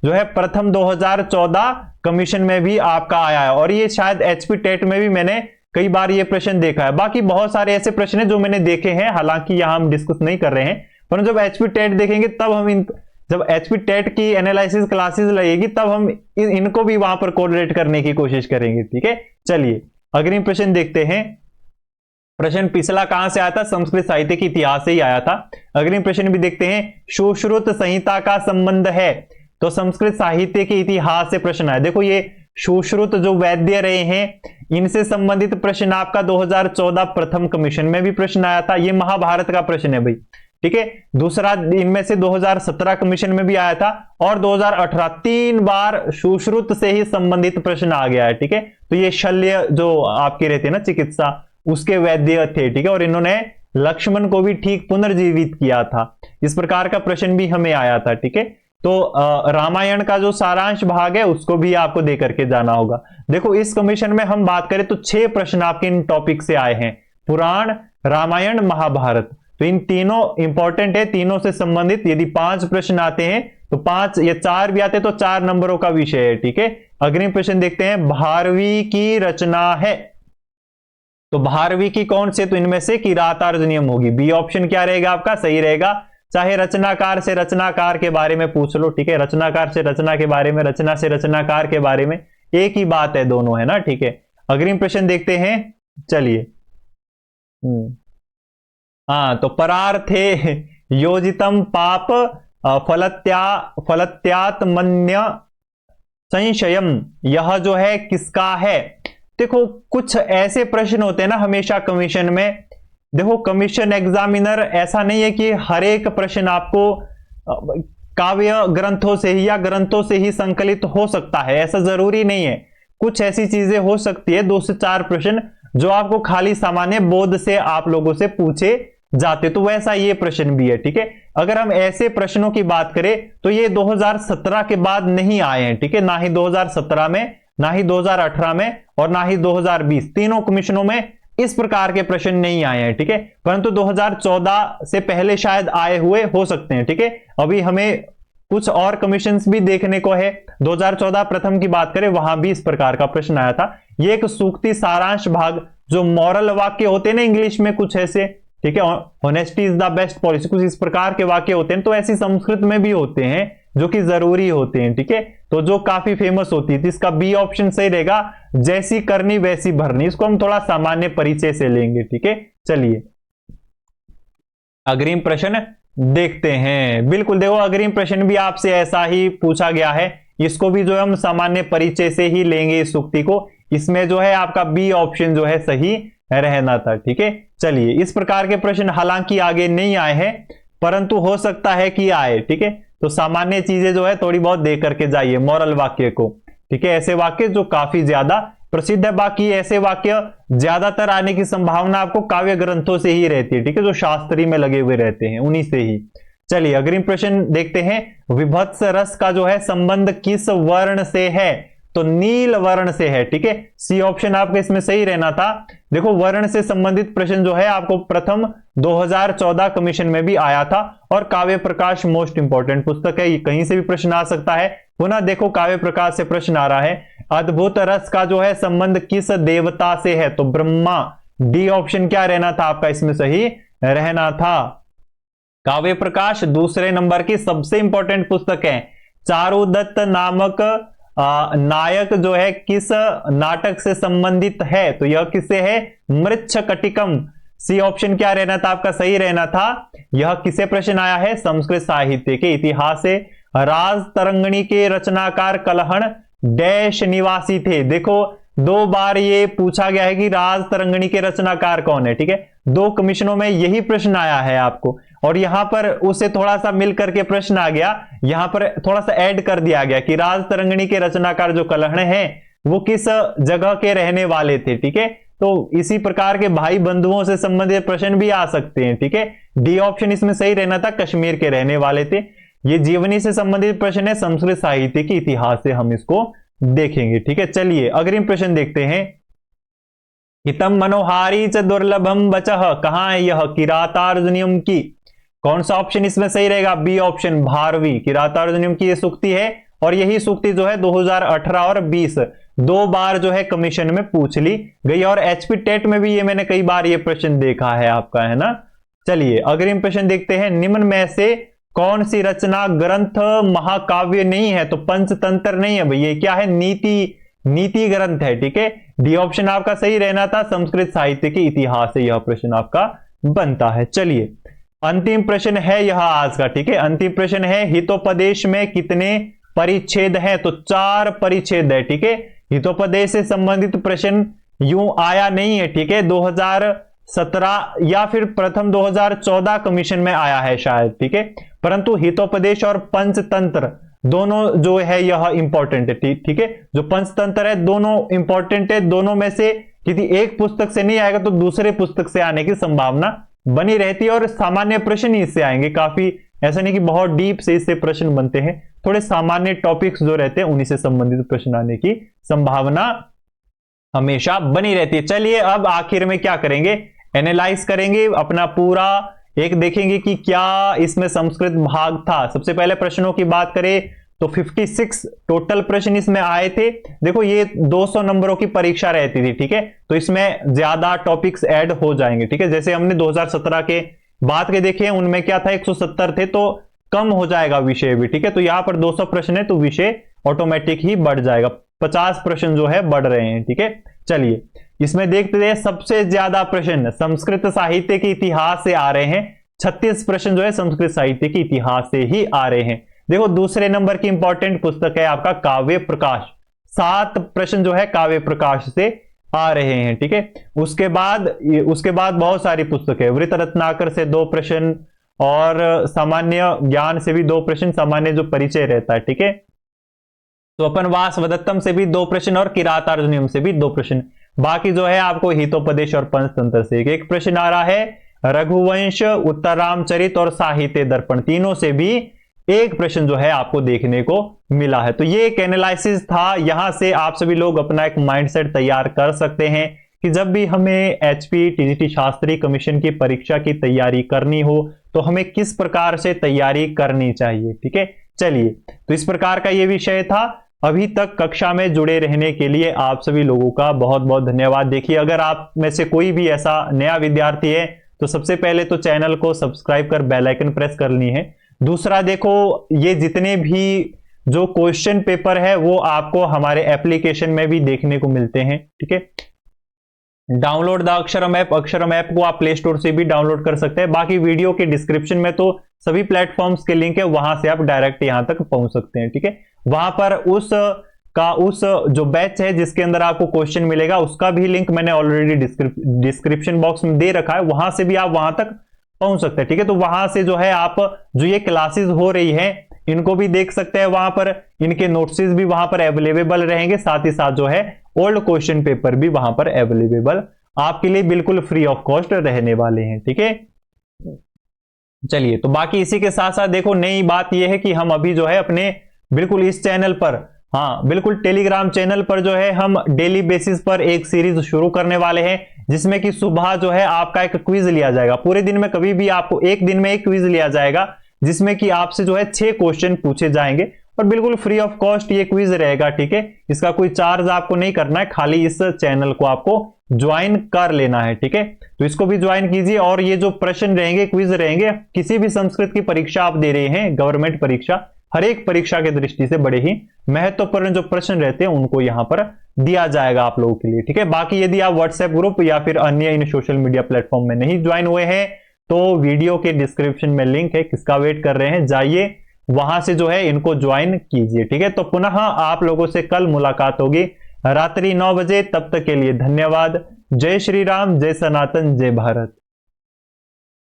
Speaker 1: जो है प्रथम 2014 कमीशन में भी आपका आया है, और ये शायद एचपी टेट में भी मैंने कई बार ये प्रश्न देखा है। बाकी बहुत सारे ऐसे प्रश्न हैं जो मैंने देखे हैं, हालांकि यहां हम डिस्कस नहीं कर रहे हैं, पर जब एचपी टेट देखेंगे तब हम जब एचपी टेट की एनालिसिस क्लासेस लगेगी तब हम इनको भी वहां पर कोरिलेट करने की कोशिश करेंगे, ठीक है। चलिए अगले प्रश्न देखते हैं। प्रश्न पिछला कहां से आया था? संस्कृत साहित्य के इतिहास से ही आया था। अगले प्रश्न भी देखते हैं, सुश्रुत संहिता का संबंध है, तो संस्कृत साहित्य के इतिहास से प्रश्न आया। देखो ये सुश्रुत जो वैद्य रहे हैं इनसे संबंधित प्रश्न आपका 2014 प्रथम कमीशन में भी प्रश्न आया था। ये महाभारत का प्रश्न है भाई, ठीक है। दूसरा इनमें से 2017 कमीशन में भी आया था और 2018 3 बार सुश्रुत से ही संबंधित प्रश्न आ गया है, ठीक है। तो ये शल्य जो आपके रहते हैं ना चिकित्सा, उसके वैद्य थे, ठीक है, और इन्होंने लक्ष्मण को भी ठीक पुनर्जीवित किया था। इस प्रकार का प्रश्न भी हमें आया था, ठीक है। तो रामायण का जो सारांश भाग है उसको भी आपको दे करके जाना होगा। देखो इस कमीशन में हम बात करें तो 6 प्रश्न आपके इन टॉपिक से आए हैं, पुराण, रामायण, महाभारत। तो इन तीनों इंपॉर्टेंट है, तीनों से संबंधित यदि 5 प्रश्न आते हैं तो 5 या 4 भी आते तो 4 नंबरों का विषय है, ठीक है। अग्रिम प्रश्न देखते हैं, भारवी की रचना है, तो भारवी की कौन से? तो इनमें से किरातार्जुनीयम होगी। बी ऑप्शन क्या रहेगा आपका? सही रहेगा। चाहे रचनाकार से रचनाकार के बारे में पूछ लो, ठीक है, रचनाकार से रचना के बारे में, रचना से रचनाकार के बारे में, एक ही बात है दोनों, है ना, ठीक है। अग्रिम प्रश्न देखते हैं, चलिए। हाँ, तो परार्थे योजितम पाप फलत्यात्मन्य संशयम, यह जो है किसका है? देखो कुछ ऐसे प्रश्न होते हैं ना हमेशा कमीशन में। देखो कमीशन एग्जामिनर ऐसा नहीं है कि हर एक प्रश्न आपको काव्य ग्रंथों से ही या ग्रंथों से ही संकलित हो सकता है, ऐसा जरूरी नहीं है। कुछ ऐसी चीजें हो सकती है 2 से 4 प्रश्न जो आपको खाली सामान्य बोध से आप लोगों से पूछे जाते, तो वैसा ये प्रश्न भी है, ठीक है। अगर हम ऐसे प्रश्नों की बात करें तो ये 2017 के बाद नहीं आए हैं, ठीक है, ना ही 2017 में, ना ही 2018 में और ना ही 2020, तीनों कमीशनों में इस प्रकार के प्रश्न नहीं आए हैं, ठीक है। परंतु 2014 से पहले शायद आए हुए हो सकते हैं, ठीक है। अभी हमें कुछ और कमीशंस भी देखने को है। 2014 प्रथम की बात करें वहां भी इस प्रकार का प्रश्न आया था। ये एक सूक्ति सारांश भाग, जो मॉरल वाक्य होते हैं ना इंग्लिश में कुछ ऐसे, ठीक है, honesty is the best policy, कुछ इस प्रकार के वाक्य होते हैं, तो ऐसी संस्कृत में भी होते हैं जो कि जरूरी होते हैं, ठीक है। तो जो काफी फेमस होती है, तो इसका बी ऑप्शन सही रहेगा, जैसी करनी वैसी भरनी। इसको हम थोड़ा सामान्य परिचय से लेंगे, ठीक है। चलिए अग्रिम प्रश्न देखते हैं। बिल्कुल देखो अग्रिम प्रश्न भी आपसे ऐसा ही पूछा गया है, इसको भी जो है हम सामान्य परिचय से ही लेंगे इस सूक्ति को। इसमें जो है आपका बी ऑप्शन जो है सही रहना था, ठीक है। चलिए इस प्रकार के प्रश्न हालांकि आगे नहीं आए हैं, परंतु हो सकता है कि आए, ठीक है। तो सामान्य चीजें जो है थोड़ी बहुत दे करके जाइए मॉरल वाक्य को, ठीक है। ऐसे वाक्य जो काफी ज्यादा प्रसिद्ध है, बाकी ऐसे वाक्य ज्यादातर आने की संभावना आपको काव्य ग्रंथों से ही रहती है, ठीक है, जो शास्त्री में लगे हुए रहते हैं उन्हीं से ही। चलिए अग्रिम प्रश्न देखते हैं, विभत्स रस का जो है संबंध किस वर्ण से है? तो नील वर्ण से है, ठीक है। सी ऑप्शन आपका इसमें सही रहना था। देखो वर्ण से संबंधित प्रश्न जो है आपको प्रथम 2014 कमीशन में भी आया था, और काव्य प्रकाश मोस्ट इंपॉर्टेंट पुस्तक है, कहीं से भी प्रश्न आ सकता है। पुनः देखो काव्य प्रकाश से प्रश्न आ रहा है, अद्भुत रस का जो है संबंध किस देवता से है? तो ब्रह्मा। डी ऑप्शन क्या रहना था आपका इसमें सही रहना था। काव्य प्रकाश दूसरे नंबर की सबसे इंपॉर्टेंट पुस्तक है। चारुदत्त नामक नायक जो है किस नाटक से संबंधित है? तो यह किससे है? मृच्छकटिकम। सी ऑप्शन क्या रहना था आपका सही रहना था। यह किसे प्रश्न आया है? संस्कृत साहित्य के इतिहास से। राज तरंगिणी के रचनाकार कलहण डैश निवासी थे। देखो 2 बार ये पूछा गया है कि राज तरंगिणी के रचनाकार कौन है, ठीक है। 2 कमीशनों में यही प्रश्न आया है आपको, और यहां पर उसे थोड़ा सा मिल करके प्रश्न आ गया, यहां पर थोड़ा सा ऐड कर दिया गया कि राज तरंगिणी के रचनाकार जो कलहण है वो किस जगह के रहने वाले थे, ठीक है। तो इसी प्रकार के भाई बंधुओं से संबंधित प्रश्न भी आ सकते हैं, ठीक है। डी ऑप्शन इसमें सही रहना था, कश्मीर के रहने वाले थे। ये जीवनी से संबंधित प्रश्न है, संस्कृत साहित्य के इतिहास से हम इसको देखेंगे, ठीक है। चलिए अग्रिम प्रश्न देखते हैं। हितम मनोहारी च दुर्लभम बचह, कहां है यह? किरातार्जुनीयम की। कौन सा ऑप्शन इसमें सही रहेगा? B option Bharvi. किरातार्जुनीयम की यह सूक्ति है, और यही सूक्ति जो है 2018 और 20 2 बार जो है कमीशन में पूछ ली गई, और एचपी टेट में भी ये मैंने कई बार ये प्रश्न देखा है आपका, है ना। चलिए अग्रिम प्रश्न देखते हैं। निम्न में से कौन सी रचना ग्रंथ महाकाव्य नहीं है? तो पंचतंत्र नहीं है भैया, क्या है? नीति नीति ग्रंथ है। ठीक है, डी ऑप्शन आपका सही रहना था, संस्कृत साहित्य के इतिहास से यह प्रश्न आपका बनता है। चलिए अंतिम प्रश्न है यह आज का। ठीक है, अंतिम प्रश्न है हितोपदेश में कितने परिच्छेद हैं? तो 4 परिच्छेद है। ठीक है, हितोपदेश से संबंधित प्रश्न यूं आया नहीं है। ठीक है, 2017 या फिर प्रथम 2014 कमीशन में आया है शायद। ठीक है, परंतु हितोपदेश और पंचतंत्र दोनों जो है यह इंपॉर्टेंट है। ठीक है, जो पंचतंत्र है दोनों इंपॉर्टेंट है। दोनों में से किसी एक पुस्तक से नहीं आएगा तो दूसरे पुस्तक से आने की संभावना बनी रहती है, और सामान्य प्रश्न ही इससे आएंगे। काफी ऐसा नहीं कि बहुत डीप से इससे प्रश्न बनते हैं, थोड़े सामान्य टॉपिक्स जो रहते हैं उन्हीं से संबंधित प्रश्न आने की संभावना हमेशा बनी रहती है। चलिए अब आखिर में क्या करेंगे, एनालाइज करेंगे अपना पूरा, एक देखेंगे कि क्या इसमें संस्कृत भाग था। सबसे पहले प्रश्नों की बात करें तो 56 टोटल प्रश्न इसमें आए थे। देखो ये 200 नंबरों की परीक्षा रहती थी। ठीक है, तो इसमें ज्यादा टॉपिक्स ऐड हो जाएंगे। ठीक है, जैसे हमने 2017 के बात के देखे उनमें क्या था 170 थे, तो कम हो जाएगा विषय भी। ठीक है, तो यहां पर 200 प्रश्न है तो विषय ऑटोमेटिक ही बढ़ जाएगा। 50 प्रश्न जो है बढ़ रहे हैं। ठीक है, चलिए इसमें देखते हैं सबसे ज्यादा प्रश्न संस्कृत साहित्य के इतिहास से आ रहे हैं। 36 प्रश्न जो है संस्कृत साहित्य के इतिहास से ही आ रहे हैं। देखो दूसरे नंबर की इंपॉर्टेंट पुस्तक है आपका काव्य प्रकाश, 7 प्रश्न जो है काव्य प्रकाश से आ रहे हैं। ठीक है, उसके बाद बहुत सारी पुस्तक है। वृत्त रत्नाकर से 2 प्रश्न और सामान्य ज्ञान से भी 2 प्रश्न, सामान्य जो परिचय रहता है। ठीक है, तो अपनवास वदत्तम से भी 2 प्रश्न और किरातार्जुनियम से भी 2 प्रश्न। बाकी जो है आपको हितोपदेश और पंचतंत्र से एक प्रश्न आ रहा है। रघुवंश, उत्तररामचरित और साहित्य दर्पण तीनों से भी एक प्रश्न जो है आपको देखने को मिला है। तो ये एक एनालिसिस था, यहां से आप सभी लोग अपना एक माइंडसेट तैयार कर सकते हैं कि जब भी हमें एचपी टीजीटी शास्त्री कमीशन की परीक्षा की तैयारी करनी हो तो हमें किस प्रकार से तैयारी करनी चाहिए। ठीक है, चलिए तो इस प्रकार का ये विषय था। अभी तक कक्षा में जुड़े रहने के लिए आप सभी लोगों का बहुत बहुत धन्यवाद। देखिए अगर आप में से कोई भी ऐसा नया विद्यार्थी है तो सबसे पहले तो चैनल को सब्सक्राइब कर बेल आइकन प्रेस करनी है। दूसरा देखो ये जितने भी जो क्वेश्चन पेपर है वो आपको हमारे एप्लीकेशन में भी देखने को मिलते हैं। ठीक है, डाउनलोड द अक्षरम ऐप, अक्षरम ऐप को आप प्ले स्टोर से भी डाउनलोड कर सकते हैं। बाकी वीडियो के डिस्क्रिप्शन में तो सभी प्लेटफॉर्म्स के लिंक है, वहां से आप डायरेक्ट यहां तक पहुंच सकते हैं। ठीक है, वहां पर उस जो बैच है जिसके अंदर आपको क्वेश्चन मिलेगा उसका भी लिंक मैंने ऑलरेडी डिस्क्रिप्शन बॉक्स में दे रखा है, वहां से भी आप वहां तक पहुंच सकते हैं। ठीक है, तो वहां से जो है आप जो ये क्लासेस हो रही है इनको भी देख सकते हैं, वहां पर इनके नोट्स भी वहां पर अवेलेबल रहेंगे, साथ ही साथ जो है ओल्ड क्वेश्चन पेपर भी वहां पर अवेलेबल आपके लिए बिल्कुल फ्री ऑफ कॉस्ट रहने वाले हैं। ठीक है, चलिए तो बाकी इसी के साथ साथ देखो नई बात यह है कि हम अभी जो है अपने बिल्कुल इस चैनल पर, हाँ बिल्कुल टेलीग्राम चैनल पर जो है हम डेली बेसिस पर एक सीरीज शुरू करने वाले हैं जिसमें कि सुबह जो है आपका एक क्विज लिया जाएगा। पूरे दिन में कभी भी आपको एक दिन में एक क्विज लिया जाएगा जिसमें कि आपसे जो है 6 क्वेश्चन पूछे जाएंगे और बिल्कुल फ्री ऑफ कॉस्ट ये क्विज रहेगा। ठीक है, इसका कोई चार्ज आपको नहीं करना है, खाली इस चैनल को आपको ज्वाइन कर लेना है। ठीक है, तो इसको भी ज्वाइन कीजिए। और ये जो प्रश्न रहेंगे, क्विज रहेंगे, किसी भी संस्कृत की परीक्षा आप दे रहे हैं, गवर्नमेंट परीक्षा, हर एक परीक्षा की दृष्टि से बड़े ही महत्वपूर्ण जो प्रश्न रहते हैं उनको यहां पर दिया जाएगा आप लोगों के लिए। ठीक है, बाकी यदि आप व्हाट्सएप ग्रुप या फिर अन्य इन सोशल मीडिया प्लेटफॉर्म में नहीं ज्वाइन हुए हैं तो वीडियो के डिस्क्रिप्शन में लिंक है, किसका वेट कर रहे हैं, जाइए वहां से जो है इनको ज्वाइन कीजिए। ठीक है, तो पुनः आप लोगों से कल मुलाकात होगी रात्रि 9 बजे। तब तक के लिए धन्यवाद। जय श्री राम, जय सनातन, जय भारत।